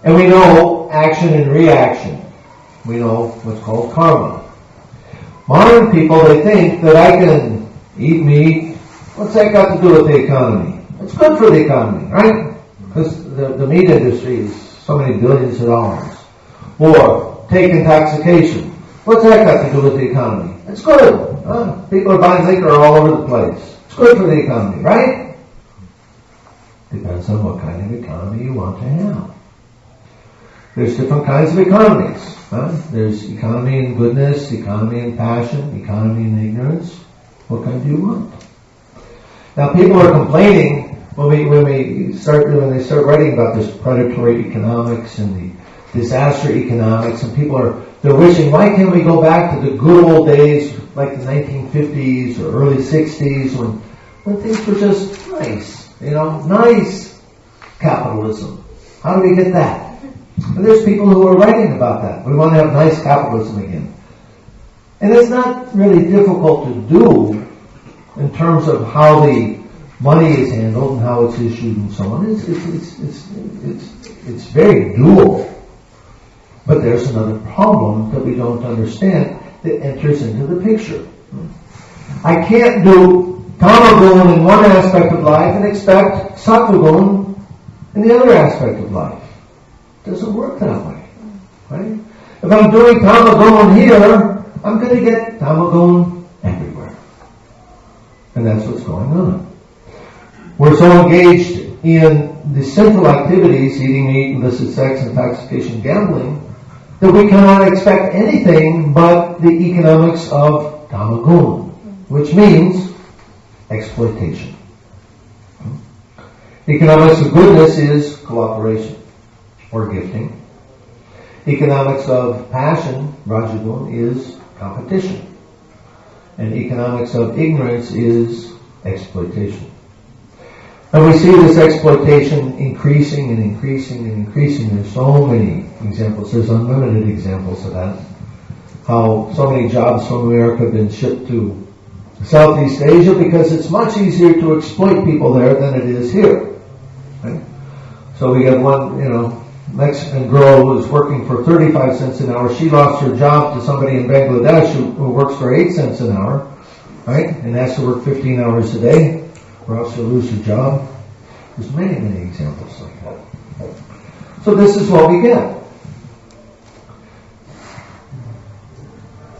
And we know action and reaction. We know what's called karma. Modern people, they think that I can eat meat. What's that got to do with the economy? It's good for the economy, right? Because the meat industry is so many billions of dollars. Or take intoxication. What's that got to do with the economy? It's good. People are buying liquor all over the place. It's good for the economy, right? Depends on what kind of economy you want to have. There's different kinds of economies. There's economy in goodness, economy in passion, economy in ignorance. What kind do you want? Now people are complaining when they start writing about this predatory economics and the disaster economics, and they're wishing, why can't we go back to the good old days like the 1950s or early 60s when things were just nice, nice capitalism. How do we get that? And there's people who are writing about that. We want to have nice capitalism again. And it's not really difficult to do in terms of how the money is handled and how it's issued and so on. It's very dual. But there's another problem that we don't understand that enters into the picture. I can't do tamagun in one aspect of life and expect sattvagun in the other aspect of life. It doesn't work that way. Right? If I'm doing tamagun here, I'm going to get tamagun everywhere. And that's what's going on. We're so engaged in the sinful activities, eating meat, illicit sex, intoxication, gambling, that we cannot expect anything but the economics of tamagun, which means exploitation. Economics of goodness is cooperation or gifting. Economics of passion, rajagun, is competition. And economics of ignorance is exploitation. And we see this exploitation increasing and increasing and increasing. There's so many examples. There's unlimited examples of that. How so many jobs from America have been shipped to Southeast Asia because it's much easier to exploit people there than it is here. Right? So we have one, Mexican girl who was working for 35 cents an hour. She lost her job to somebody in Bangladesh who works for 8 cents an hour, right? And has to work 15 hours a day, or else she'll lose her job. There's many, many examples like that. So this is what we get.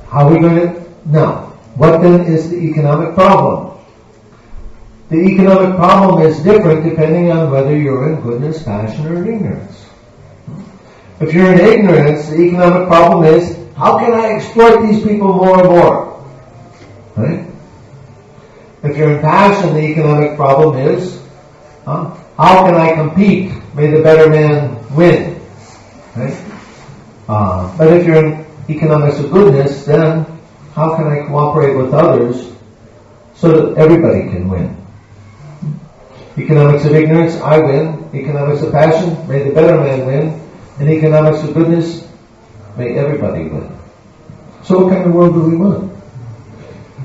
How are we going to... Now, what then is the economic problem? The economic problem is different depending on whether you're in goodness, passion, or in ignorance. If you're in ignorance, the economic problem is, how can I exploit these people more and more? Right? If you're in passion, the economic problem is, how can I compete? May the better man win. Right? But if you're in economics of goodness, then how can I cooperate with others so that everybody can win? Economics of ignorance, I win. Economics of passion, may the better man win. In economics of goodness, may everybody win. So what kind of world do we want?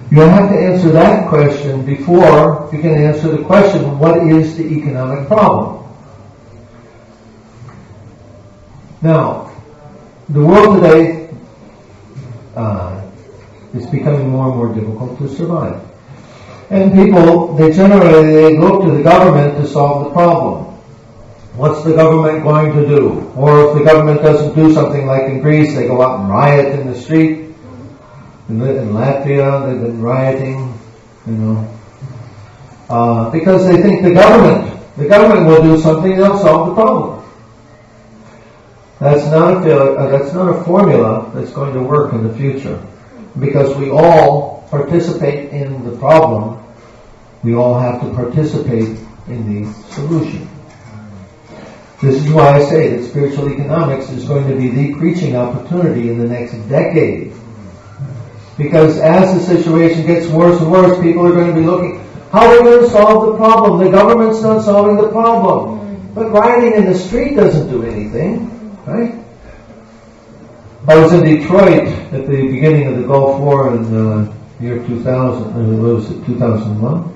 You have to answer that question before you can answer the question, what is the economic problem? Now, the world today is becoming more and more difficult to survive. And people, they look to the government to solve the problem. What's the government going to do? Or if the government doesn't do something, like in Greece, they go out and riot in the street. In Latvia, they've been rioting, because they think the government will do something, they'll solve the problem. That's not a formula that's going to work in the future. Because we all participate in the problem, we all have to participate in the solution. This is why I say that spiritual economics is going to be the preaching opportunity in the next decade. Because as the situation gets worse and worse, people are going to be looking, how are we going to solve the problem? The government's not solving the problem. But rioting in the street doesn't do anything, right? I was in Detroit at the beginning of the Gulf War in the year 2000. What was it, 2001?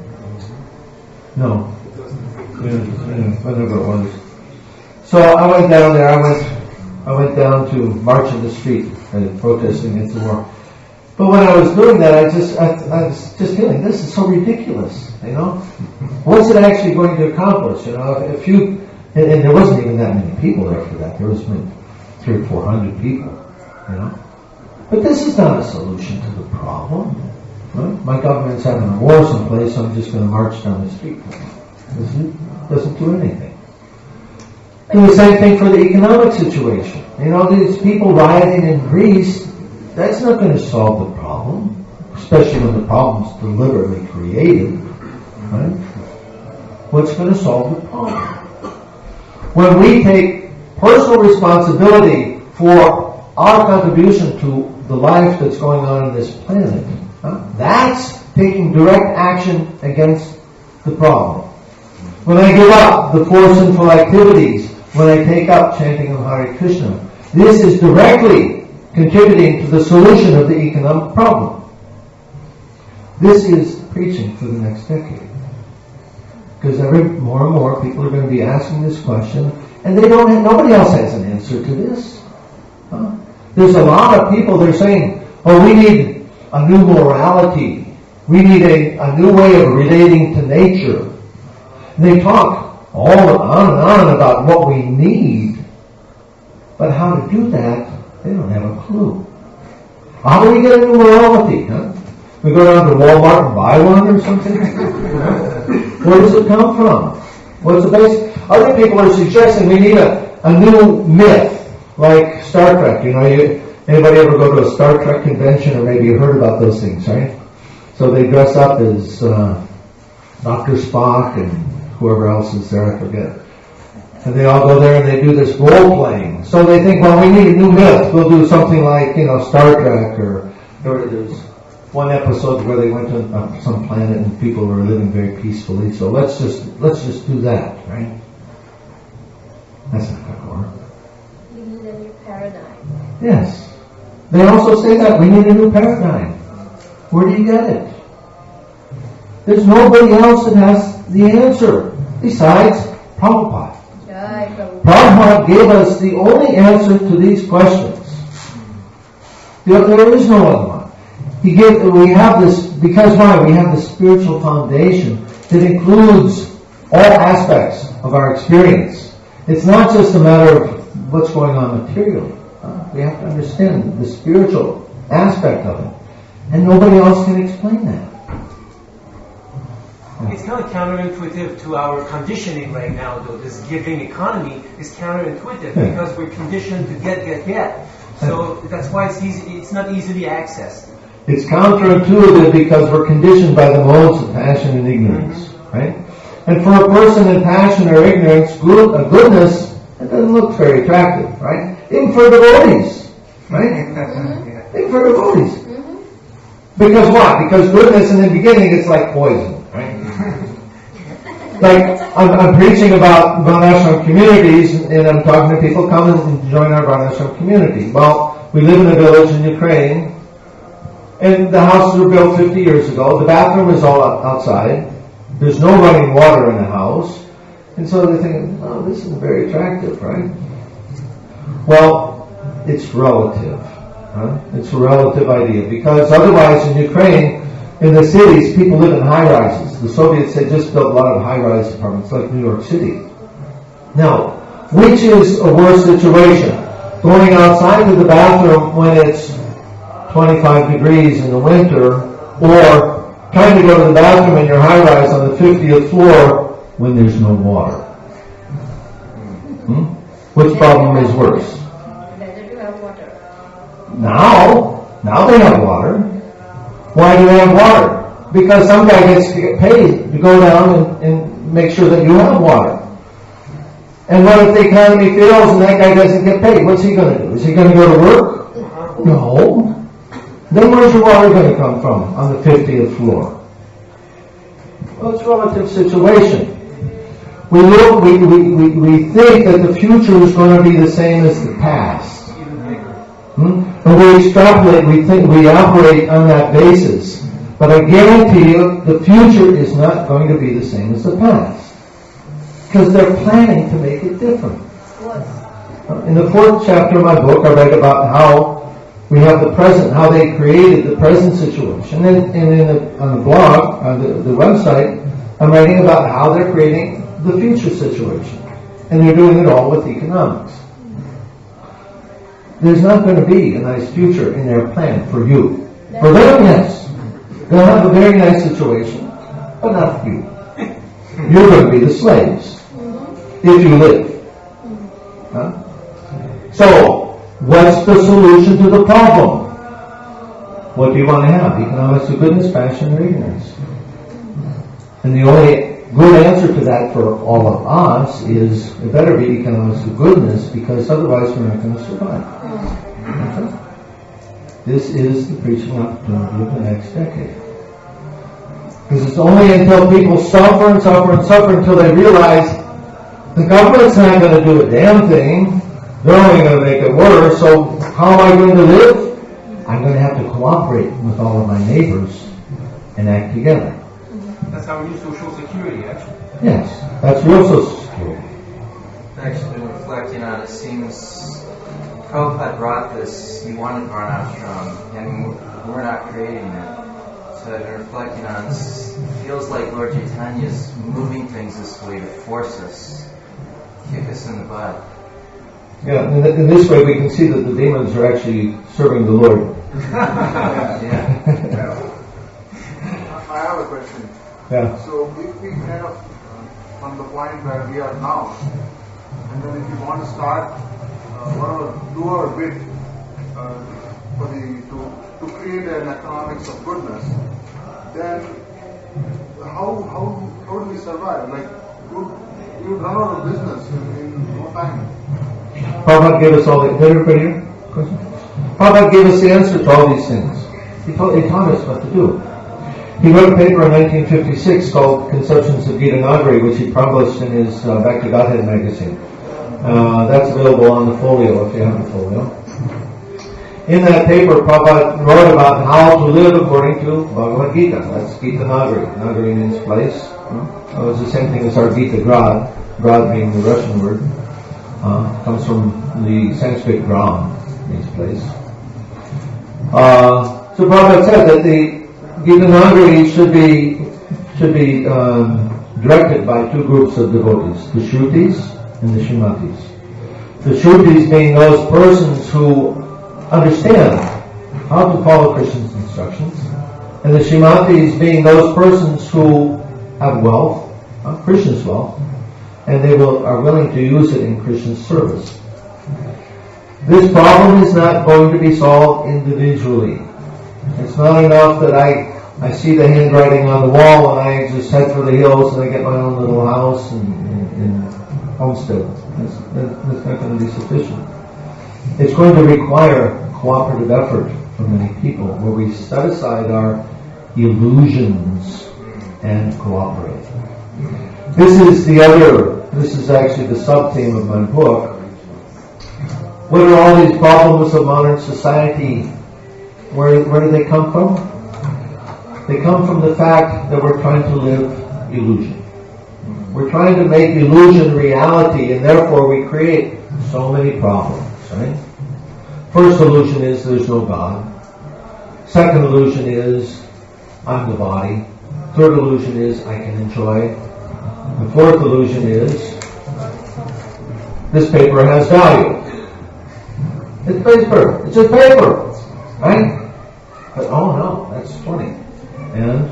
No. Whatever it was. So I went down there. I went down to march in the street and protesting against the war. But when I was doing that, I was just feeling, this is so ridiculous. What's it actually going to accomplish? And there wasn't even that many people there for that. There was maybe 300 or 400 people. But this is not a solution to the problem. Right? My government's having a war someplace, so I'm just going to march down the street. It doesn't do anything. And the same thing for the economic situation. These people rioting in Greece, that's not going to solve the problem, especially when the problem's deliberately created. Right? What's going to solve the problem? When we take personal responsibility for our contribution to the life that's going on in this planet, that's taking direct action against the problem. When I give up the 4 sinful activities, when I take up chanting of Hare Krishna, this is directly contributing to the solution of the economic problem. This is preaching for the next decade. Because more and more people are going to be asking this question, and nobody else has an answer to this. There's a lot of people, they're saying, oh, we need a new morality. We need a new way of relating to nature. And they talk on and on about what we need. But how to do that, they don't have a clue. How do we get a new morality? We go down to Walmart and buy one or something? Where does it come from? What's the base? Other people are suggesting we need a new myth, like Star Trek. Anybody ever go to a Star Trek convention, or maybe you heard about those things, right? So they dress up as Dr. Spock and whoever else is there, I forget. And they all go there and they do this role playing. So they think, well, we need a new myth. We'll do something like, Star Trek, or there's one episode where they went to some planet and people were living very peacefully. So let's just do that, right? That's not going to work. We need a new paradigm. Yes. They also say that we need a new paradigm. Where do you get it? There's nobody else that has the answer besides Prabhupada. Prabhupada gave us the only answer to these questions. There is no other one. We have this, because why? We have the spiritual foundation that includes all aspects of our experience. It's not just a matter of what's going on materially. We have to understand the spiritual aspect of it. And nobody else can explain that. It's kind of counterintuitive to our conditioning right now, though. This giving economy is counterintuitive because we're conditioned to get. So that's why it's not easily accessed. It's counterintuitive because we're conditioned by the modes of passion and ignorance, right? And for a person in passion or ignorance, goodness, it doesn't look very attractive, right? Even for devotees, right? Even for devotees. Because what? Because goodness in the beginning, it's like poison, right? Like, I'm preaching about Varnashram communities, and I'm talking to people, come and join our Varnashram community. Well, we live in a village in Ukraine, and the houses were built 50 years ago. The bathroom is all outside. There's no running water in the house. And so they're thinking, oh, this isn't very attractive, right? Well, it's relative. It's a relative idea. Because otherwise in Ukraine, in the cities, people live in high-rises. The Soviets had just built a lot of high-rise apartments like New York City. Now, which is a worse situation? Going outside to the bathroom when it's 25 degrees in the winter, or trying to go to the bathroom in your high-rise on the 50th floor when there's no water? Which problem is worse? Better to have water. Now they have water. Why do they have water? Because some guy gets paid to go down and make sure that you have water. And what if the economy fails and that guy doesn't get paid? What's he going to do? Is he going to go to work? No. Then where's the water going to come from on the 50th floor? Well, it's a relative situation. We think that the future is going to be the same as the past. And we extrapolate, we operate on that basis. But I guarantee you, the future is not going to be the same as the past. Because they're planning to make it different. In the 4th chapter of my book, I write about how we have the present, how they created the present situation. And on the blog, on the website, I'm writing about how they're creating the future situation. And they're doing it all with economics. There's not going to be a nice future in their plan for you. For them, yes. They'll have a very nice situation, but not for you. You're going to be the slaves if you live. So, what's the solution to the problem? What do you want to have? Economics of goodness, passion, or ignorance? And the only good answer to that for all of us is it better be economics of goodness, because otherwise we're not going to survive. Okay? This is the preaching opportunity of the next decade. Because it's only until people suffer and suffer and suffer until they realize the government's not going to do a damn thing. They're only going to make it worse. So how am I going to live? I'm going to have to cooperate with all of my neighbors and act together. That's our new social security, actually. Yes, that's real social security. Actually, been reflecting on it, seems Prabhupada brought this, he wanted Varnashram, and we're not creating it. So I've been reflecting on this. It feels like Lord Chaitanya is moving things this way to force us, kick us in the butt. Yeah, in this way we can see that the demons are actually serving the Lord. Yeah. I have a question. Yeah. So if we kind of from the point where we are now, and then if you want to start do our bit for to create an economics of goodness, then how do we survive? Like we would run out of business in no time. Prabhupada gave us all the... Did everybody hear? Prabhupada gave us the answer to all these things. He taught us what to do. He wrote a paper in 1956 called Conceptions of Gita Nagari, which he published in his Back to Godhead magazine. That's available on the folio if you have the folio. In that paper, Prabhupada wrote about how to live according to Bhagavad Gita. That's Gita Nagari. Nagari means place. It's the same thing as our Gita Grad. Grad being the Russian word. Comes from the Sanskrit gram, means place. So Prabhupada said that the Gita Nagari should be directed by two groups of devotees, the Shrutis and the Shrimatis. The Shrutis being those persons who understand how to follow Krishna's instructions, and the Shrimatis being those persons who have wealth, Krishna's wealth, and they are willing to use it in Krishna's service. This problem is not going to be solved individually. It's not enough that I see the handwriting on the wall and I just head for the hills and I get my own little house and homestead. That's not going to be sufficient. It's going to require cooperative effort from many people where we set aside our illusions and cooperate. This is actually the sub-theme of my book. What are all these problems of modern society? Where do they come from? They come from the fact that we're trying to live illusion. We're trying to make illusion reality, and therefore we create so many problems, right? First illusion is there's no God. Second illusion is I'm the body. Third illusion is I can enjoy. The fourth illusion is this paper has value. It's paper. It's just paper. Right? But oh no, that's 20. And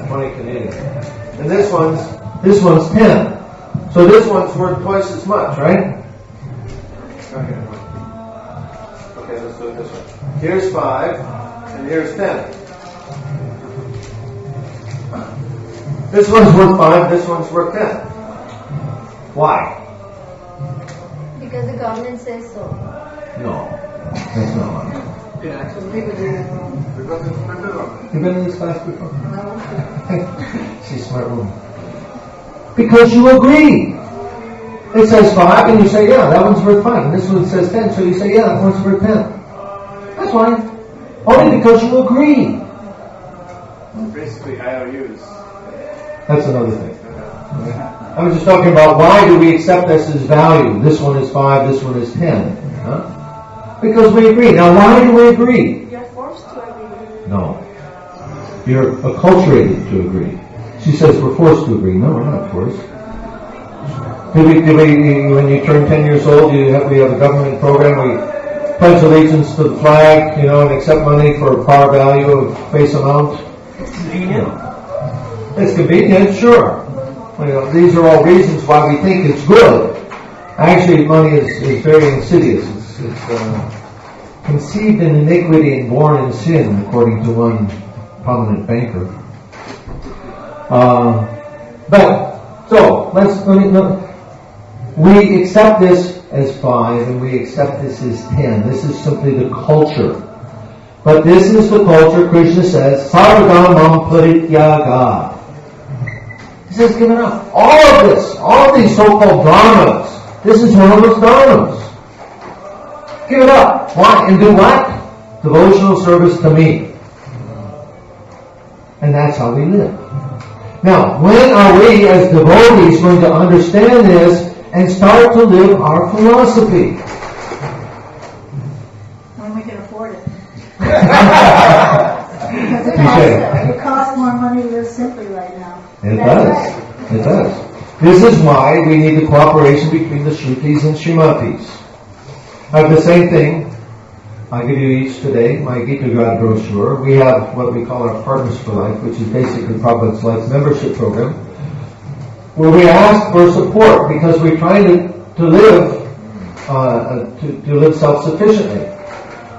20 Canadian. And this one's 10. So this one's worth twice as much, right? Okay, let's do it this way. Here's 5 and here's 10. This one's worth 5, this one's worth 10. Why? Because the government says so. No, that's not why. Because it's mental on it. You been in this class before? She's a smart woman. Because you agree. It says 5 and you say, yeah, that one's worth 5. And this one says 10, so you say, yeah, that one's worth 10. That's why. Only because you agree. Basically IOUs. That's another thing. I was just talking about why do we accept this as value? This one is 5, this one is 10. Huh? Because we agree. Now why do we agree? You're forced to agree. No. You're acculturated to agree. She says we're forced to agree. No, we're not forced. When you turn 10 years old, we have a government program. We pledge allegiance to the flag, and accept money for par value of face amount. It's convenient, sure. These are all reasons why we think it's good. Actually, money is very insidious. It's conceived in iniquity and born in sin, according to one prominent banker. We accept this as 5 and we accept this as 10. This is simply the culture. But this is the culture, Krishna says, Sarvadhamam Parityaga. He says, give it up. All of these so-called dharmas, this is one of those dharmas. Give it up. Why? And do what? Devotional service to me. And that's how we live. Now, when are we as devotees going to understand this and start to live our philosophy? When we can afford it. Because it costs more money to live simply right now. It does. It does. This is why we need the cooperation between the Shrutis and Srimatis. I have the same thing. I give you each today my Gita God brochure. We have what we call our Partners for Life, which is basically Prabhupada's Life membership program, where we ask for support because we're trying to live to live self-sufficiently.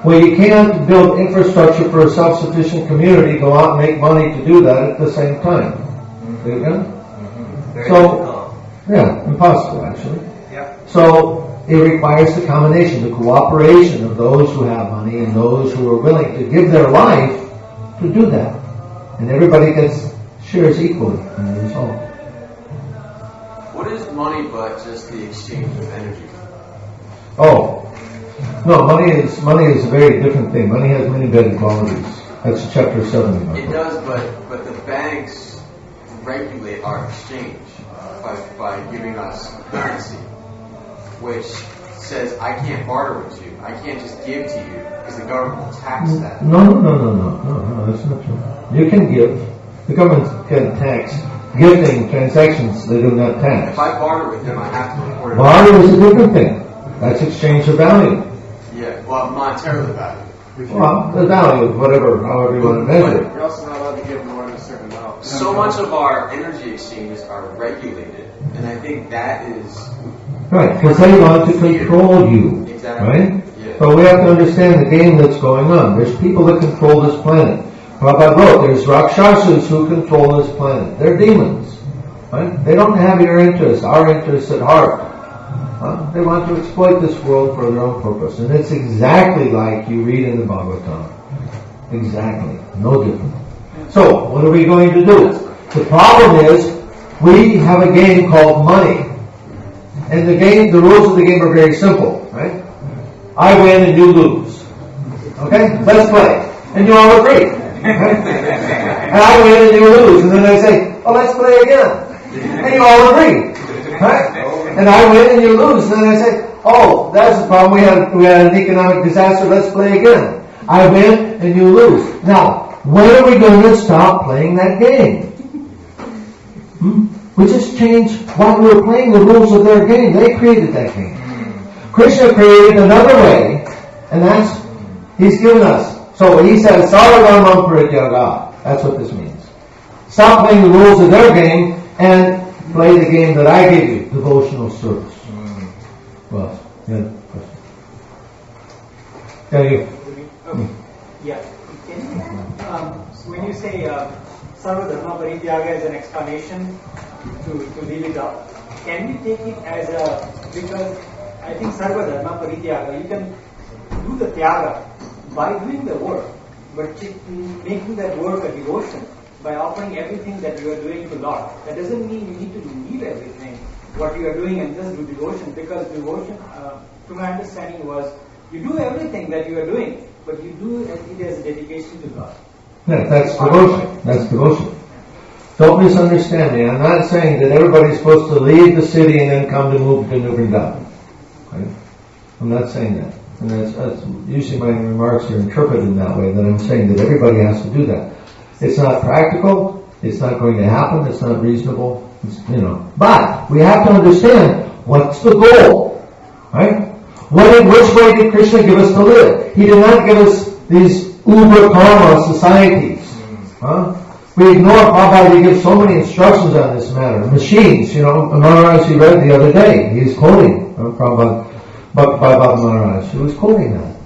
Well, you can't build infrastructure for a self-sufficient community, go out and make money to do that at the same time. Very So, difficult. yeah, impossible actually. Yeah. So it requires the combination, the cooperation of those who have money and those who are willing to give their life to do that. And everybody shares equally in the result. What is money but just the exchange of energy? Oh, no, money is a very different thing. Money has many better qualities. That's chapter 7. It does, but the banks regulate our exchange by giving us currency, which says I can't barter with you. I can't just give to you because the government will tax that. No, that's not true. You can give. The government can tax gifting transactions. They do not tax. If I barter with them, I have to report it. Barter is a different thing. That's exchange of value. Yeah, well, monetarily value. Well, the value of however you want to measure it. You're also not allowed to give more than a certain amount. So much of our energy exchanges are regulated, and I think that is Right, because they want to control you. exactly Right? Yeah. But we have to understand the game that's going on. There's people that control this planet. Prabhupada wrote, there's Rakshasas who control this planet. They're demons. Right? They don't have your interests, our interests at heart. They want to exploit this world for their own purpose. And it's exactly like you read in the Bhagavatam. Exactly. No different. So, what are we going to do? The problem is, we have a game called money. And the rules of the game are very simple, right? I win and you lose. Okay? Let's play. And you all agree. Right? And I win and you lose. And then I say, oh, let's play again. And you all agree. Right? And I win and you lose. And then I say, oh, that's the problem. We had an economic disaster. Let's play again. I win and you lose. Now, when are we going to stop playing that game? We just changed while we were playing the rules of their game. They created that game. Krishna created another way, and He's given us. So he says, Sarvadharmam Parityaga. That's what this means. Stop playing the rules of their game and play the game that I gave you, devotional service. Well, yeah. Yeah. When you say Sarva Dharma Parityaga is an explanation to leave it up, can we take it as because I think Sarva Dharma Parityaga, you can do the Tyaga by doing the work, but making that work a devotion by offering everything that you are doing to Lord. That doesn't mean you need to leave everything, what you are doing, and just do devotion, because devotion, to my understanding, was you do everything that you are doing, but you do it as a dedication to God. Yeah, that's devotion. That's devotion. Don't misunderstand me. I'm not saying that everybody's supposed to leave the city and then come to move to New Vrindavana. Right? I'm not saying that. And that's usually my remarks are interpreted in that way, that I'm saying that everybody has to do that. It's not practical. It's not going to happen. It's not reasonable. But we have to understand what's the goal. Right? Which way did Krishna give us to live? He did not give us these uber karma societies. We ignore Prabhupada. He gives so many instructions on this matter. Machines, Maharaj he read the other day. He's quoting Prabhupada, Bhaktivedanta Maharaj. He was quoting that.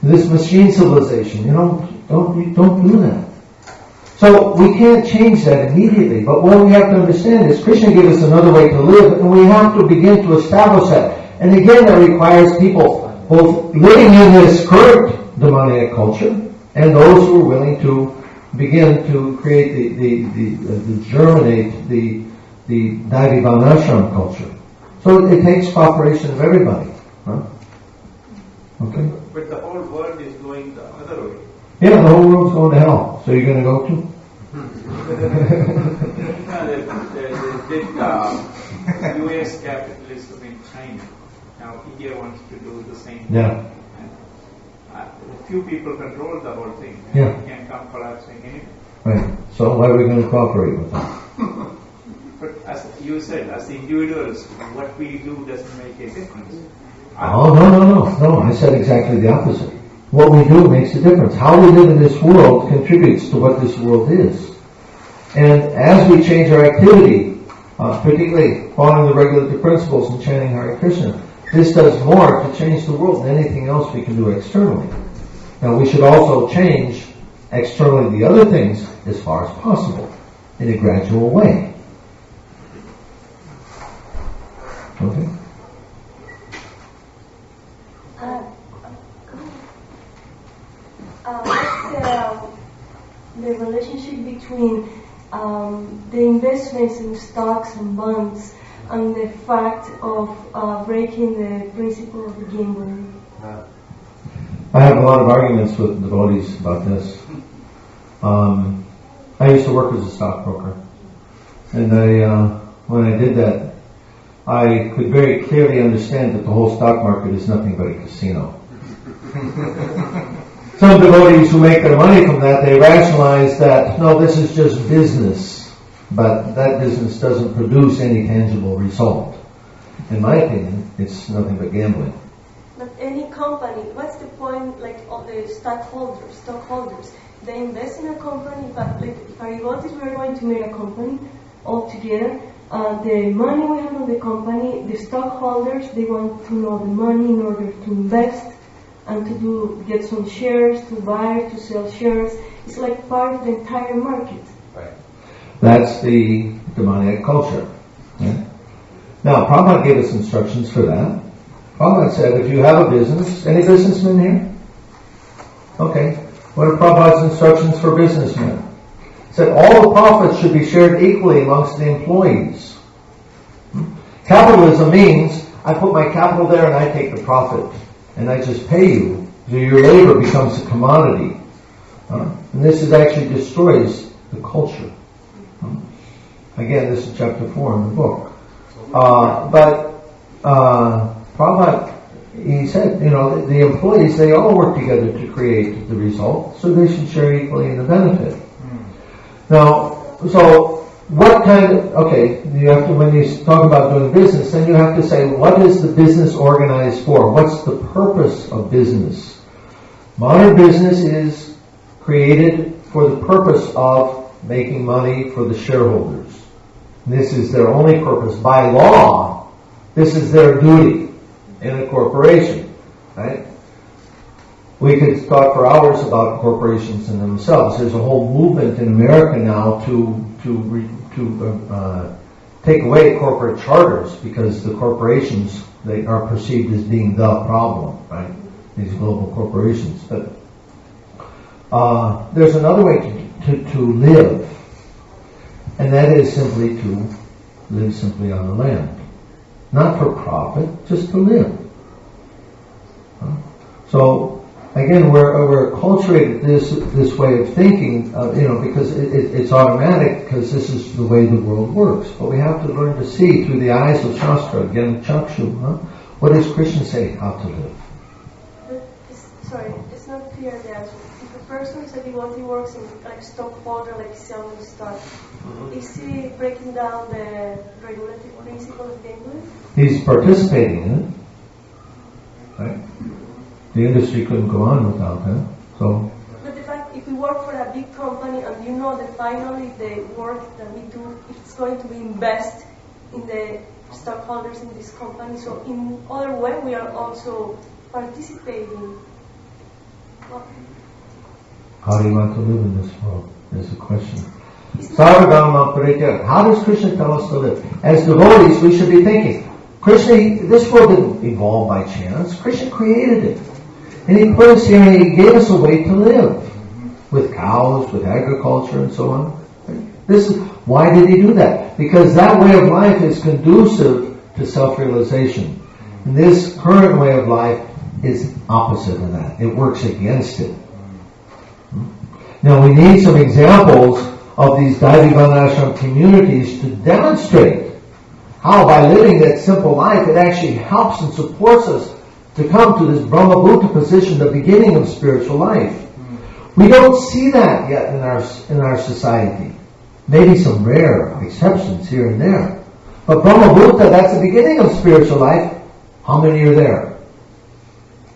This machine civilization, don't do that. So we can't change that immediately. But what we have to understand is Krishna gave us another way to live, and we have to begin to establish that. And again, that requires people both living in this current demoniac culture and those who are willing to begin to create the germinate the Dhanesvara culture. So it takes cooperation of everybody. Okay? But the whole world is going the other way. Yeah, the whole world's going to hell. So you're going to go too? They did US capitalism in China. Now India wants to do the same thing. Yeah. A few people control the whole thing. Yeah. You can come collapsing anything. Right. So why are we going to cooperate with them? But as you said, as individuals, what we do doesn't make a difference. Oh, no. I said exactly the opposite. What we do makes a difference. How we live in this world contributes to what this world is. And as we change our activity, particularly following the regulative principles and chanting Hare Krishna, this does more to change the world than anything else we can do externally. Now we should also change externally the other things as far as possible, in a gradual way. Okay? The relationship between the investments in stocks and bonds and the fact of breaking the principle of gambling. I have a lot of arguments with devotees about this. I used to work as a stockbroker, and when I did that, I could very clearly understand that the whole stock market is nothing but a casino. Some devotees who make their money from that, they rationalize that, no, this is just business, but that business doesn't produce any tangible result. In my opinion, it's nothing but gambling. But any company, what's the point, like, of the stockholders? They invest in a company, but like, if our devotees were going to make a company all together, the money we have on the company, the stockholders, they want to know the money in order to invest and to get some shares, to buy, to sell shares. It's like part of the entire market. Right. That's the demoniac culture. Yeah? Now, Prabhupada gave us instructions for that. Prabhupada said, if you have a business, any businessmen here? Okay. What are Prabhupada's instructions for businessmen? He said, all the profits should be shared equally amongst the employees. Capitalism means I put my capital there and I take the profit. And I just pay you. So your labor becomes a commodity. And this actually destroys the culture. Again, this is chapter 4 in the book. But Prabhupada, he said, the employees, they all work together to create the result, so they should share equally in the benefit. Now, so what kind of, you have to, when you talk about doing business, then you have to say, what is the business organized for? What's the purpose of business? Modern business is created for the purpose of making money for the shareholders. This is their only purpose. By law, this is their duty in a corporation, right? We could talk for hours about corporations in themselves. There's a whole movement in America now to take away corporate charters because the corporations, they are perceived as being the problem, right? These global corporations. But there's another way to live, and that is simply to live simply on the land. Not for profit, just to live. So, again, we're acculturated this way of thinking, because it's automatic, because this is the way the world works. But we have to learn to see through the eyes of Shastra, again, Chakshu. What does Krishna say how to live? It's not clear the answer. If a person is a devotee works in like stockholder, like selling stock, is he breaking down the regulative principle of gambling? He's participating in it, right? The industry couldn't go on without that. So. But the fact, if we work for a big company and that finally the work that we do, it's going to be invest in the stockholders in this company. So in other way, we are also participating. How do you want to live in this world? Is the question. How does Krishna tell us to live? As devotees, we should be thinking, Krishna, this world didn't evolve by chance. Krishna created it. And he put us here and he gave us a way to live. With cows, with agriculture and so on. Why did he do that? Because that way of life is conducive to self-realization. And this current way of life is opposite of that. It works against it. Now we need some examples of these Dhanesvara ashram communities to demonstrate how by living that simple life it actually helps and supports us to come to this Brahma-bhuta position, the beginning of spiritual life. We don't see that yet in our society. Maybe some rare exceptions here and there. But Brahma-bhuta, that's the beginning of spiritual life. How many are there?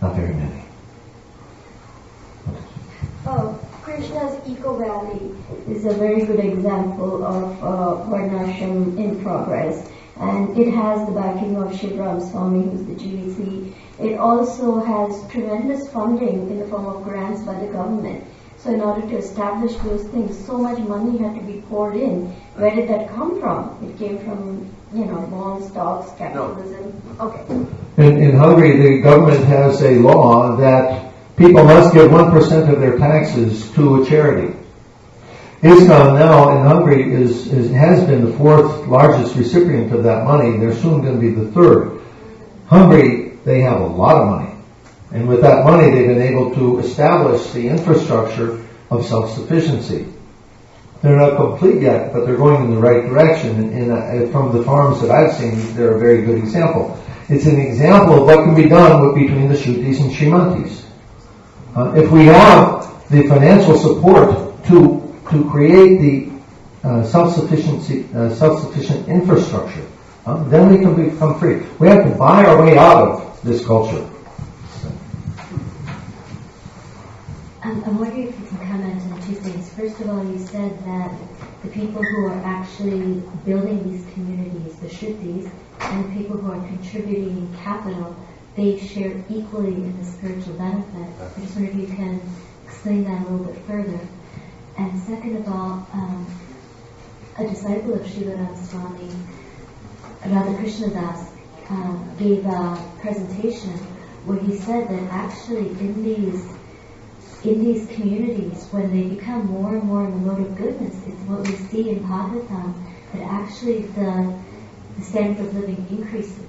Not very many. Oh, Krishna's Eco Valley is a very good example of Varnashram in progress. And it has the backing of Shivram Swami, who's the GVC. It also has tremendous funding in the form of grants by the government. So in order to establish those things, so much money had to be poured in. Where did that come from? It came from, bonds, stocks, capitalism. No. Okay. In Hungary, the government has a law that people must give 1% of their taxes to a charity. ISKCON now in Hungary has been the fourth largest recipient of that money. They're soon going to be the third. Hungary, they have a lot of money. And with that money, they've been able to establish the infrastructure of self-sufficiency. They're not complete yet, but they're going in the right direction. And from the farms that I've seen, they're a very good example. It's an example of what can be done between the Shrutis and Shrimantis. If we have the financial support to create the self-sufficient infrastructure, then we can become free. We have to buy our way out of this culture. I'm wondering if you can comment on two things. First of all, you said that the people who are actually building these communities, the Shrutis, and the people who are contributing capital, they share equally in the spiritual benefit. I just wonder if you can explain that a little bit further. And second of all, a disciple of Srila Swami, Radhakrishna Das, gave a presentation where he said that actually in these communities, when they become more and more in the mode of goodness, it's what we see in Bhagavatam, that actually the standard of living increases.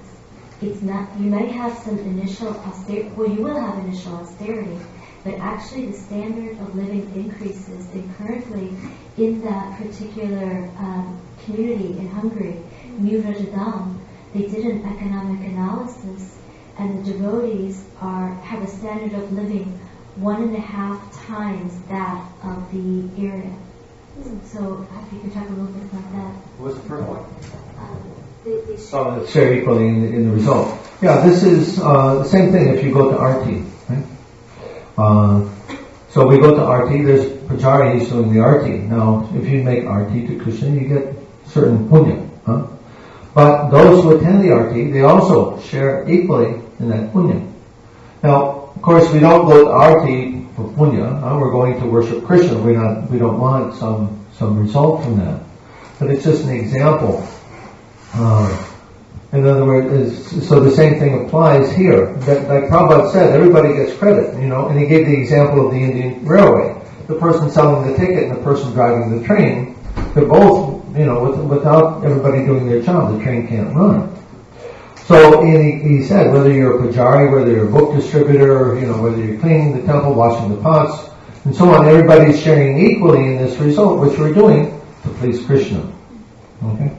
It's not, you might have some initial austerity, well, you will have initial austerity, but actually the standard of living increases. And currently in that particular community in Hungary, New Rajadam, they did an economic analysis, and the devotees have a standard of living 1.5 times that of the area. So if you could talk a little bit about that. What's the first one? They share equally in the result. Yeah, this is the same thing if you go to Arti. Right? So we go to Arti, there's Pujaris doing the Arti. Now, if you make Arti to Krishna, you get certain punya. But those who attend the Arti, they also share equally in that punya. Now, of course, we don't go to Arti for punya. We're going to worship Krishna. We don't want some result from that. But it's just an example. In other words, so the same thing applies here. That, like Prabhupada said, everybody gets credit, and he gave the example of the Indian Railway. The person selling the ticket and the person driving the train, they're both, without everybody doing their job, the train can't run. So he said, whether you're a pujari, whether you're a book distributor, whether you're cleaning the temple, washing the pots, and so on, everybody's sharing equally in this result, which we're doing to please Krishna. Okay?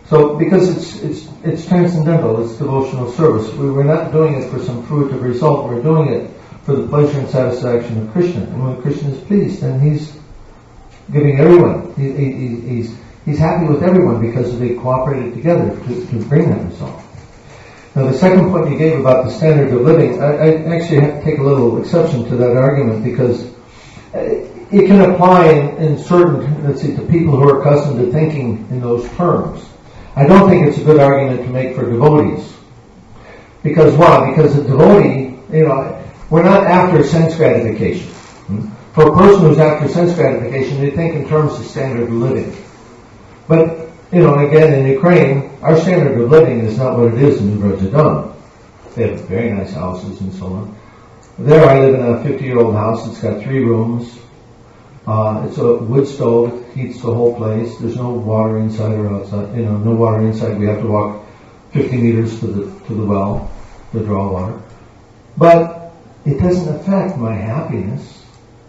So, because it's transcendental, it's devotional service. We're not doing it for some fruitive result, we're doing it for the pleasure and satisfaction of Krishna. And when Krishna is pleased, then he's giving everyone, he's happy with everyone because they cooperated together to bring that result. Now the second point you gave about the standard of living, I actually have to take a little exception to that argument because it can apply in certain, to people who are accustomed to thinking in those terms. I don't think it's a good argument to make for devotees. Because why? Because a devotee, we're not after sense gratification. For a person who's after sense gratification, they think in terms of standard of living. But, again, in Ukraine, our standard of living is not what it is in New Rajadam. They have very nice houses and so on. There I live in a 50-year-old house. It's got 3 rooms. It's a wood stove. It heats the whole place. There's no water inside or outside. No water inside. We have to walk 50 meters to the well to draw water. But it doesn't affect my happiness.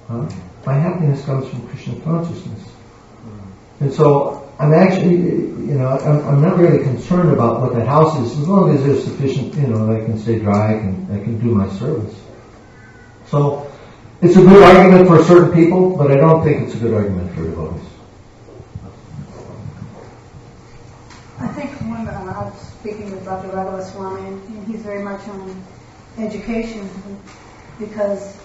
My happiness comes from Krishna consciousness. And so I'm actually, I'm not really concerned about what the house is, as long as there's sufficient, that I can stay dry, I can do my service. So it's a good argument for certain people, but I don't think it's a good argument for devotees. I think when I was speaking with Bhaktivedanta Swami, and he's very much on education, because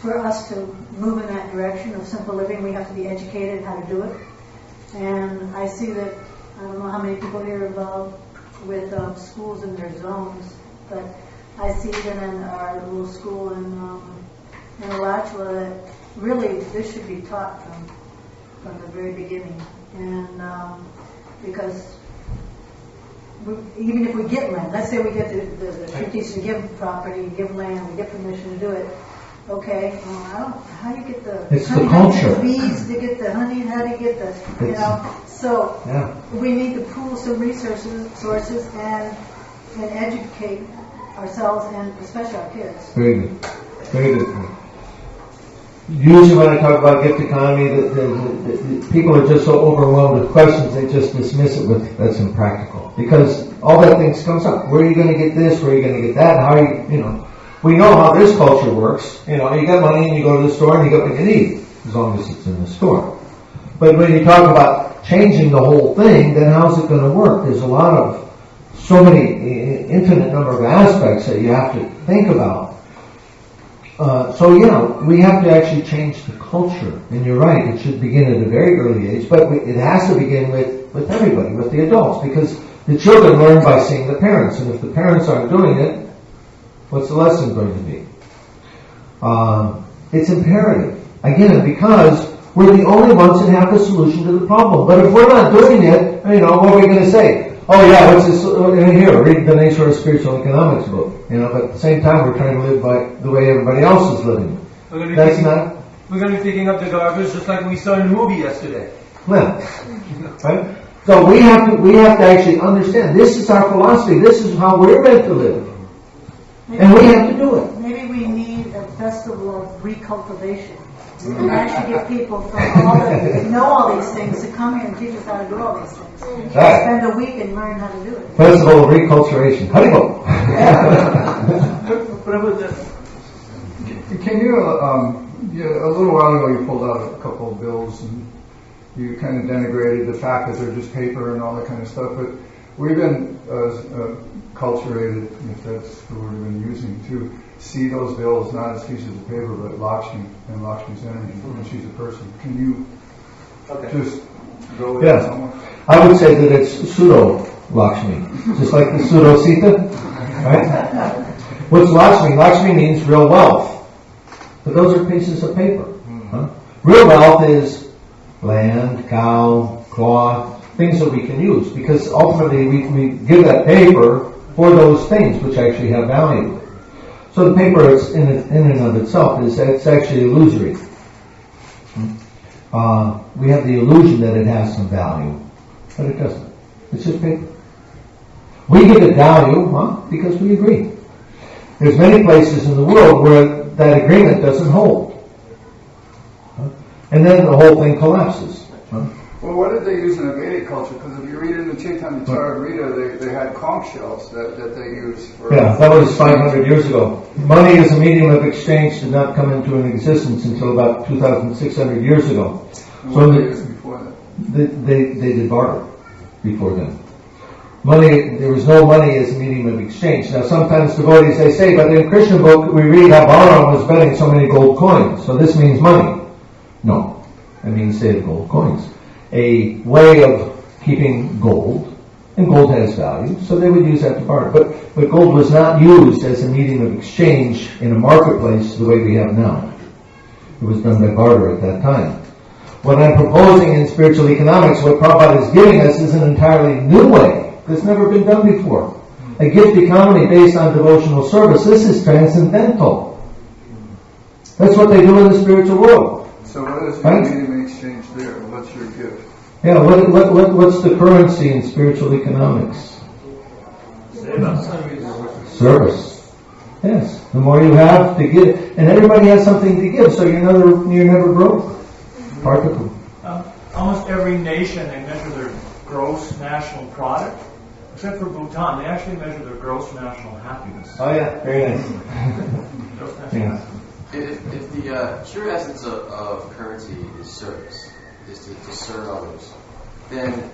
for us to move in that direction of simple living, we have to be educated how to do it. And I see that, I don't know how many people here are involved with schools in their zones, but I see even in our little school in Alachua that really this should be taught from the very beginning. And because even if we get land, let's say we get the treaties to give property, give land, we get permission to do it. Okay, how do you get the it's honey, the culture. the bees to get the honey, how do you get the, so we need to pool some resources and educate ourselves and especially our kids. Very good. Very good point. Usually when I talk about gift economy, the people are just so overwhelmed with questions, they just dismiss it with, that's impractical. Because all that things comes up. Where are you going to get this? Where are you going to get that? How are you, we know how this culture works. You got money and you go to the store and you get what you need, as long as it's in the store. But when you talk about changing the whole thing, then how's it going to work? There's so many infinite number of aspects that you have to think about. We have to actually change the culture. And you're right, it should begin at a very early age, but it has to begin with everybody, with the adults, because the children learn by seeing the parents, and if the parents aren't doing it, what's the lesson going to be? It's imperative. Again, because we're the only ones that have the solution to the problem. But if we're not doing it, what are we going to say? Oh yeah, what's this? Here, read the Dhanesvara Spiritual Economics book. But at the same time, we're trying to live by the way everybody else is living. We're going to be picking up the garbage just like we saw in the movie yesterday. Yeah. Right? So we have to actually understand, this is our philosophy, this is how we're meant to live. And we have to do it. Maybe we need a festival of recultivation. We can actually get people from all that know all these things to come here and teach us how to do all these things. Right. Spend a week and learn how to do it. Festival of Reculturation. Haribo. Can you, a little while ago you pulled out a couple of bills and you kind of denigrated the fact that they're just paper and all that kind of stuff, but we've been culturated, if that's the word we've been using, to see those bills not as pieces of paper but Lakshmi and Lakshmi's energy, and she's a person. Can you just go with that somewhere? I would say that it's pseudo-Lakshmi, just like the pseudo-Sita, right? What's Lakshmi? Lakshmi means real wealth, but those are pieces of paper. Huh? Real wealth is land, cow, cloth, things that we can use, because ultimately we give that paper for those things which actually have value. So the paper in and of itself it's actually illusory. We have the illusion that it has some value, but it doesn't. It's just paper. We give it value, because we agree. There's many places in the world where that agreement doesn't hold. And then the whole thing collapses. Well, what did they use in the Vedic culture? Because if you read in the Chaitanya Charitamrita, they had conch shells that they used for... Yeah, that was 500 years ago. Money as a medium of exchange did not come into an existence until about 2,600 years ago. And what did they use before that? They did barter before then. There was no money as a medium of exchange. Now sometimes devotees, they say, but in Krishna book we read how Balaram was betting so many gold coins, so this means money. No, it means they had gold coins. A way of keeping gold, and gold has value, so they would use that to barter. But gold was not used as a medium of exchange in a marketplace the way we have now. It was done by barter at that time. What I'm proposing in spiritual economics, what Prabhupada is giving us, is an entirely new way that's never been done before. A gift economy based on devotional service. This is transcendental. That's what they do in the spiritual world. So what is your medium of exchange there? What's your gift? Yeah, what's the currency in spiritual economics? Service. Yes. The more you have to give, and everybody has something to give, so you're never broke. Particle. almost every nation, they measure their gross national product, except for Bhutan. They actually measure their gross national happiness. Oh yeah, very nice. Gross national Yeah. happiness. If the true essence of currency is service, is to serve others, then,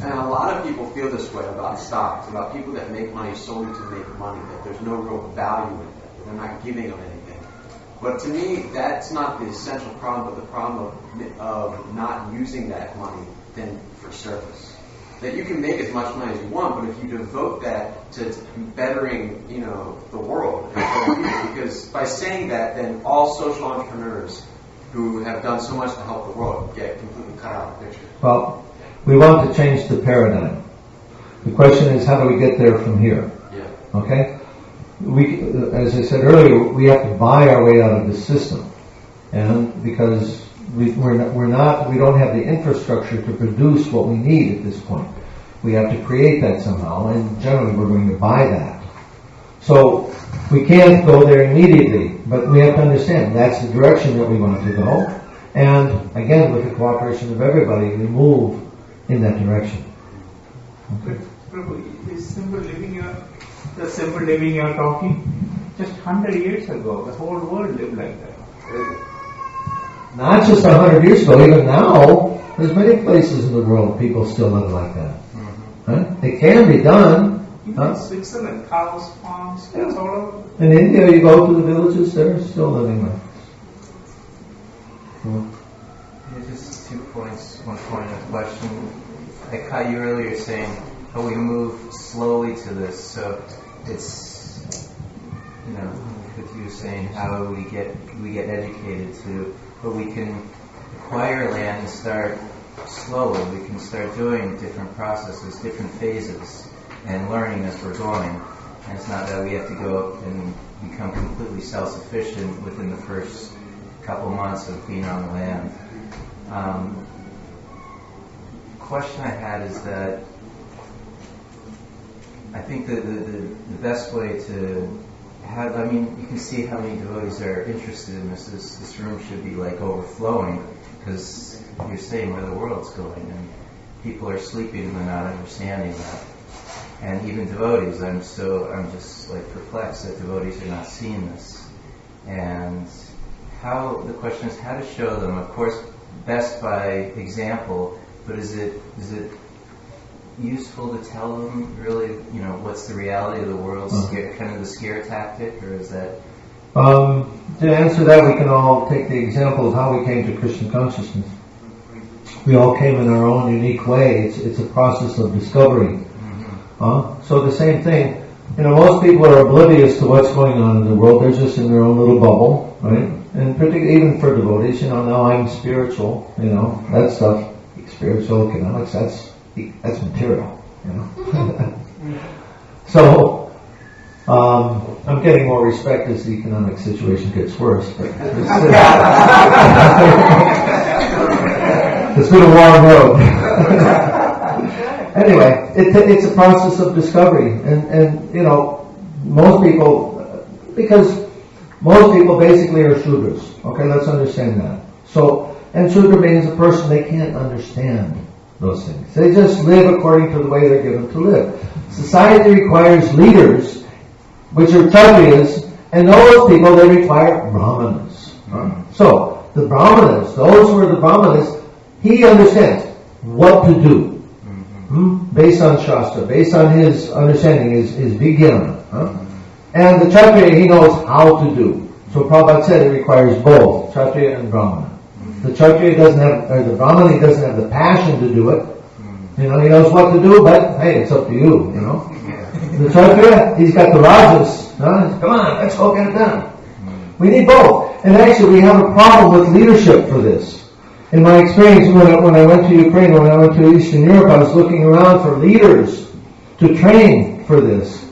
and a lot of people feel this way about stocks, about people that make money solely to make money, that there's no real value in it, that they're not giving them anything. But to me, that's not the essential problem, but the problem of not using that money then for service. That you can make as much money as you want, but if you devote that to bettering, the world, because by saying that, then all social entrepreneurs who have done so much to help the world get completely cut out of the picture. Well, we want to change the paradigm. The question is, how do we get there from here? Yeah. Okay? We, as I said earlier, we have to buy our way out of the system, and because we don't have the infrastructure to produce what we need at this point. We have to create that somehow, and generally we're going to buy that. So we can't go there immediately, but we have to understand that's the direction that we want to go. And again, with the cooperation of everybody, we move in that direction. Okay. Prabhu, the simple living you are talking, just 100 years ago, the whole world lived like that. Not just 100 years ago, even now, there's many places in the world people still live like that. Huh? It can be done. Even Switzerland, cows, farms, that's all over. In India, you go to the villages, they're still living like that. Just 2 points, 1 point and a question. I caught you earlier saying how we move slowly to this, so it's, with you saying how we get educated to, but we can acquire land and start slowly. We can start doing different processes, different phases, and learning as we're going. And it's not that we have to go up and become completely self-sufficient within the first couple months of being on the land. Question I had is that I think that the best way to have, you can see how many devotees are interested in this. This room should be like overflowing, because you're saying where the world's going, and people are sleeping and they're not understanding that. And even devotees, I'm just like perplexed that devotees are not seeing this. And the question is how to show them. Of course, best by example, but is it useful to tell them really, what's the reality of the world, kind of the scare tactic, or is that? To answer that, we can all take the example of how we came to Krishna consciousness. We all came in our own unique way. It's a process of discovery. So the same thing. Most people are oblivious to what's going on in the world. They're just in their own little bubble, right? And particularly even for devotees, now I'm spiritual. That stuff, spiritual economics. That's material. So I'm getting more respect as the economic situation gets worse. But it's been a long road. Anyway, it's a process of discovery, and most people, because most people basically are Shudras. Okay, let's understand that. So, and Shudra means a person, they can't understand those things. They just live according to the way they're given to live. Society requires leaders, which are Kshatriyas, and those people, they require Brahmanas. So, the Brahmanas, those who are the Brahmanas, he understands what to do. Based on Shastra, based on his understanding, his Vijnana. And the Kshatriya, he knows how to do. So Prabhupada said it requires both, Kshatriya and Brahmana. The Kshatriya the Brahmana, he doesn't have the passion to do it. He knows what to do, but hey, it's up to you, The Kshatriya, he's got the rajas. Come on, let's go get it done. We need both. And actually, we have a problem with leadership for this. In my experience, when I went to Ukraine, when I went to Eastern Europe, I was looking around for leaders to train for this.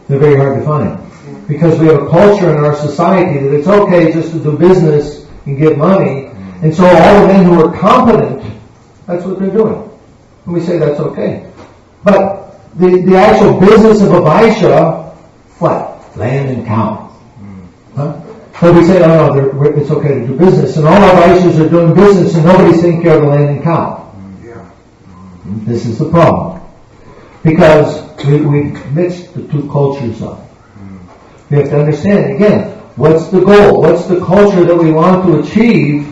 They're very hard to find. Because we have a culture in our society that it's okay just to do business and get money. And so all the men who are competent, that's what they're doing. And we say that's okay. But the actual business of a Vaishya, what? Land and cow. But we say, oh no, it's okay to do business, and all our Vaishyas are doing business, and nobody's taking care of the land and cow. This is the problem. Because we mixed the two cultures up. We have to understand, again, what's the goal? What's the culture that we want to achieve?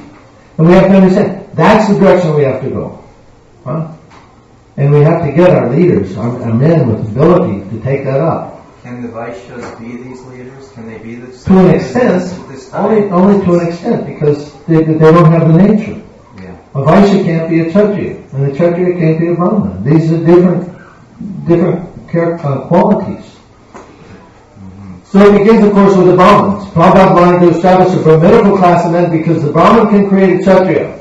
And we have to understand, that's the direction we have to go. Huh? And we have to get our leaders, our men with ability to take that up. Can the Vaishyas be these leaders? Can they be this? To an extent, only to an extent, because they don't have the nature. Yeah. A Vaishya can't be a Kshatriya, and a Kshatriya can't be a Brahmana. These are different qualities. So it begins, of course, with the Brahmins. Prabhupada wanted to establish a Brahminical class of men because the Brahmin can create a Kshatriya.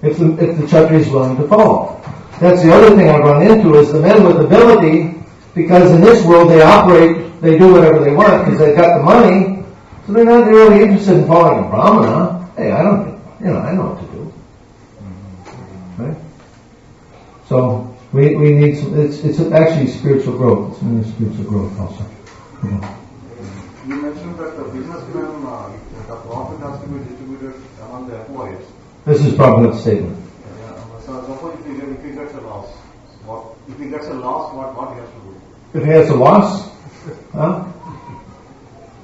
If the Kshatriya is willing to follow. That's the other thing I run into is the men with ability, because in this world they operate, they do whatever they want because they've got the money, so they're not really interested in following a Brahmana. Hey, I know what to do. Right? So we need some, it's actually spiritual growth. It's really spiritual growth also. You mentioned that the businessman, the profit has to be distributed among the employees. This is Prabhupada's statement. So suppose if he gets a loss, what he has to do? If he has a loss,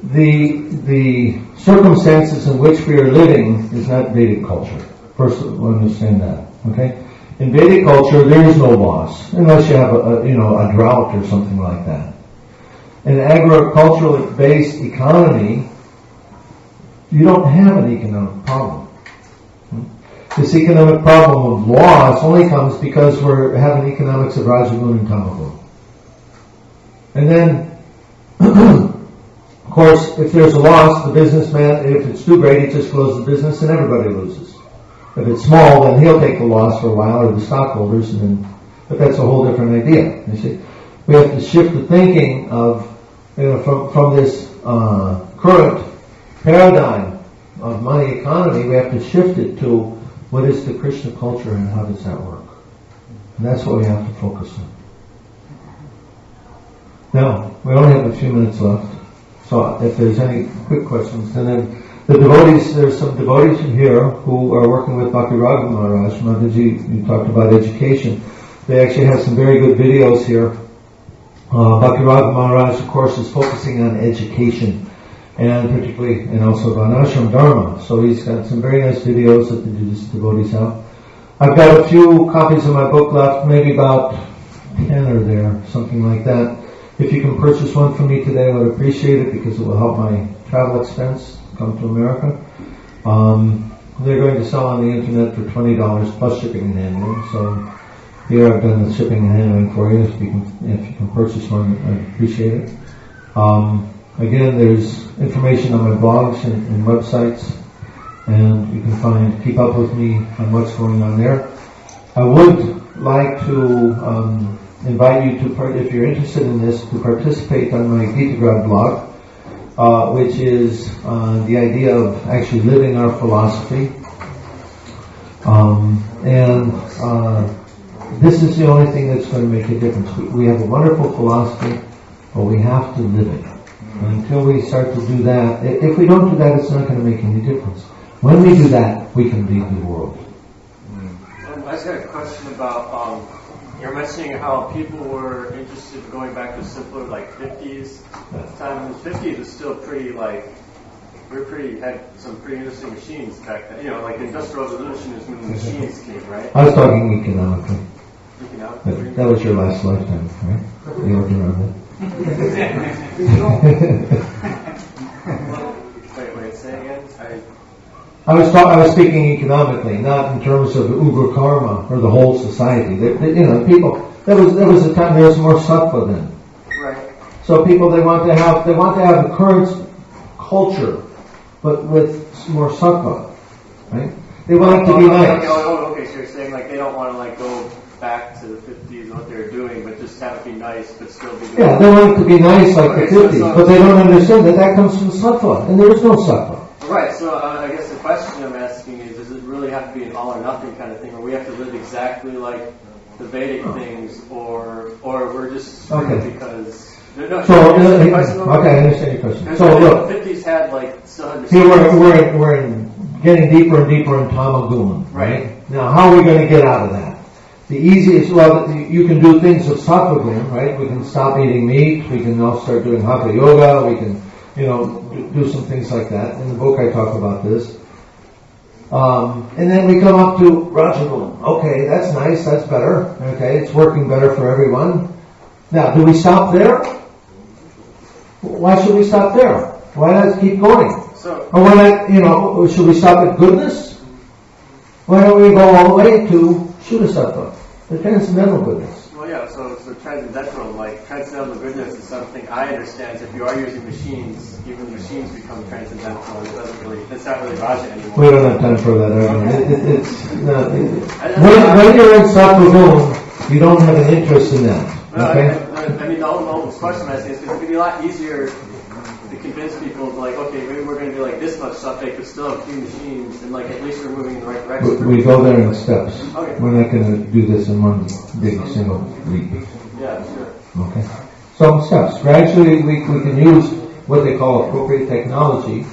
the circumstances in which we are living is not Vedic culture. First, we'll understand that. Okay, in Vedic culture, there is no loss unless you have a drought or something like that. In an agriculturally based economy, you don't have an economic problem. This economic problem of loss only comes because we're having economics of Rajagun and Tamagun. And then, of course, if there's a loss, the businessman, if it's too great, he just closes the business and everybody loses. If it's small, then he'll take the loss for a while, or the stockholders, but that's a whole different idea. You see, we have to shift the thinking of, from this current paradigm of money economy, we have to shift it to what is the Krishna culture and how does that work. And that's what we have to focus on. Now, we only have a few minutes left, so if there's any quick questions, and then the devotees, there's some devotees in here who are working with Bhaktivedanta Maharaj. Mataji, you talked about education. They actually have some very good videos here. Bhaktivedanta Maharaj, of course, is focusing on education, and particularly, and also Varnashram Dharma. So he's got some very nice videos that the devotees have. I've got a few copies of my book left, maybe about 10 are there, something like that. If you can purchase one for me today, I would appreciate it because it will help my travel expense come to America. They're going to sell on the internet for $20 plus shipping and handling. So here I've done the shipping and handling for you. If you can purchase one, I'd appreciate it. Again, there's information on my blogs and websites, and you can keep up with me on what's going on there. I would like to invite you to, if you're interested in this, to participate on my Gita Grad blog, which is the idea of actually living our philosophy. This is the only thing that's going to make a difference. We have a wonderful philosophy, but we have to live it. And until we start to do that, if we don't do that, it's not going to make any difference. When we do that, we can lead the world. I just got a question about, you're mentioning how people were interested in going back to simpler, like 50s. At the time, the 50s was still pretty, had some pretty interesting machines back then. Like the Industrial Revolution is when the machines came, right? I was talking economically. Economically? That was your last lifetime, right? You working around that? Wait, say again? I was speaking economically, not in terms of Uber karma or the whole society. People. There was a time there was more sattva then. Right. So people they want to have the current culture, but with more sattva, right? They want it to be nice. Okay. So you're saying they don't want to go back to the 50s and what they were doing, but just have it be nice, but still be. Yeah, they want it to be nice like the 50s, but they don't understand that comes from sattva, and there is no sattva. Right, so I guess the question I'm asking is, does it really have to be an all or nothing kind of thing, or we have to live exactly like the Vedic things, or we're just screwed because... So, okay, I understand your question. So look, the 50s had like still had here we're in getting deeper and deeper in Tamagun, right? Now, how are we going to get out of that? The easiest, well, you can do things with Sattva-gun, right? We can stop eating meat. We can now start doing Hatha Yoga. We can, do some things like that. In the book, I talk about this. And then we come up to Rajagun. Okay, that's nice. That's better. Okay, it's working better for everyone. Now, do we stop there? Why should we stop there? Why not keep going? Or why not, should we stop at goodness? Why don't we go all the way to Shuddhasattva, the transcendental goodness? Well, yeah, so transcendental goodness is something I understand. If you are using machines, even machines become transcendental, and it's not really Raja anymore. We don't have time for that argument. When you're in Sattva-gun, you don't have an interest in that. Okay? The whole question I'm asking is because it could be a lot easier to convince people, like, okay, maybe we're going to do like this much stuff, they could still have few machines, and like at least we're moving in the right direction. We go there in steps. Okay. We're not going to do this in one big single leap. Yeah, sure. Okay. So steps. Gradually, we can use what they call appropriate technology,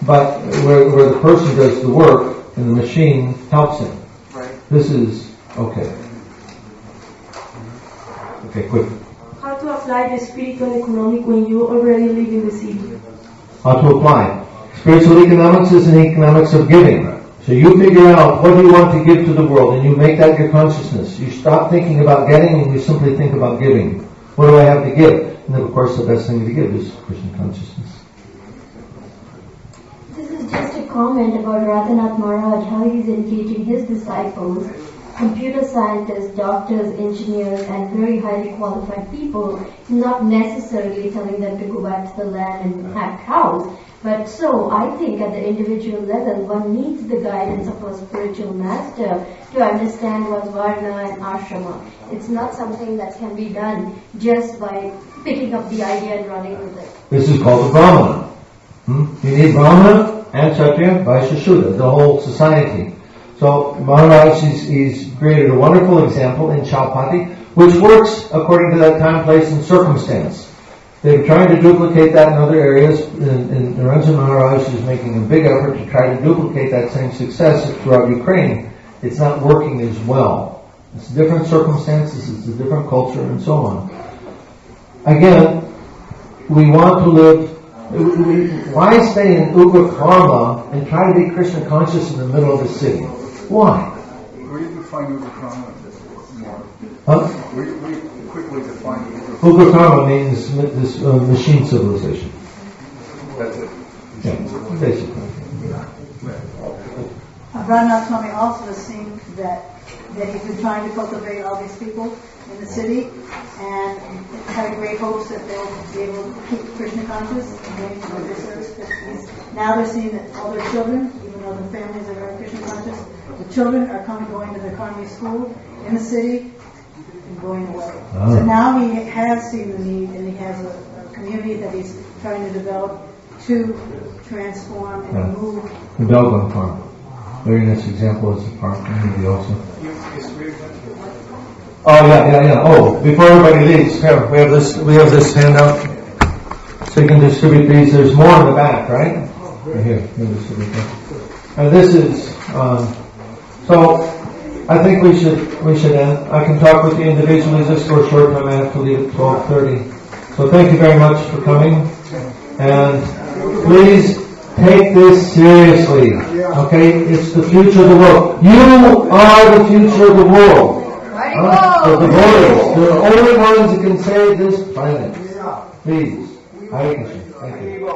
but where the person does the work and the machine helps him. Right. This is okay. Okay, quick. How to apply the spiritual economic when you already live in the city? How to apply. Spiritual economics is an economics of giving. So you figure out what you want to give to the world and you make that your consciousness. You stop thinking about getting and you simply think about giving. What do I have to give? And then of course the best thing to give is Krishna consciousness. This is just a comment about Radhanath Maharaj, how he's engaging his disciples, computer scientists, doctors, engineers, and very highly qualified people, not necessarily telling them to go back to the land and have cows. But so, I think at the individual level, one needs the guidance of a spiritual master to understand what's Varna and Ashrama. It's not something that can be done just by picking up the idea and running with it. This is called the Brahmana. You need Brahmana and Kshatriya, Vaishya, Shudra, the whole society. So Maharaj, he's created a wonderful example in Chaupati, which works according to that time, place, and circumstance. They're trying to duplicate that in other areas, and Niranjan Maharaj is making a big effort to try to duplicate that same success throughout Ukraine. It's not working as well. It's different circumstances, it's a different culture, and so on. Again, we want to live. Why stay in Ugra Karma and try to be Krishna conscious in the middle of the city? Why? Where do you define Ugra Karma more? Huh? We quickly define Ugra Karma. Ugra Karma means this machine civilization. That's it. Yeah, basically. Radhanath Swami also has seen that he's been trying to cultivate all these people in the city and had great hopes that they'll be able to keep Krishna conscious and bring to their service. Now they're seeing that all their children, even though the families are very Krishna conscious, the children are going to the Karmi school in the city and going away. Oh. So now he has seen the need and he has a community that he's trying to develop to transform and move. The Belgian farm. Very nice example is the farm community also. Oh yeah. Oh, before everybody leaves, here we have this handout, so you can distribute these. There's more in the back, right? Right here, you can distribute that. And this is so. I think we should end. I can talk with you individually just for a short time. I have to leave at 12:30. So thank you very much for coming, and please take this seriously. Okay, it's the future of the world. You are the future of the world. The devotees, they're the only ones that can save this planet. Please. Hare Krishna. Thank you.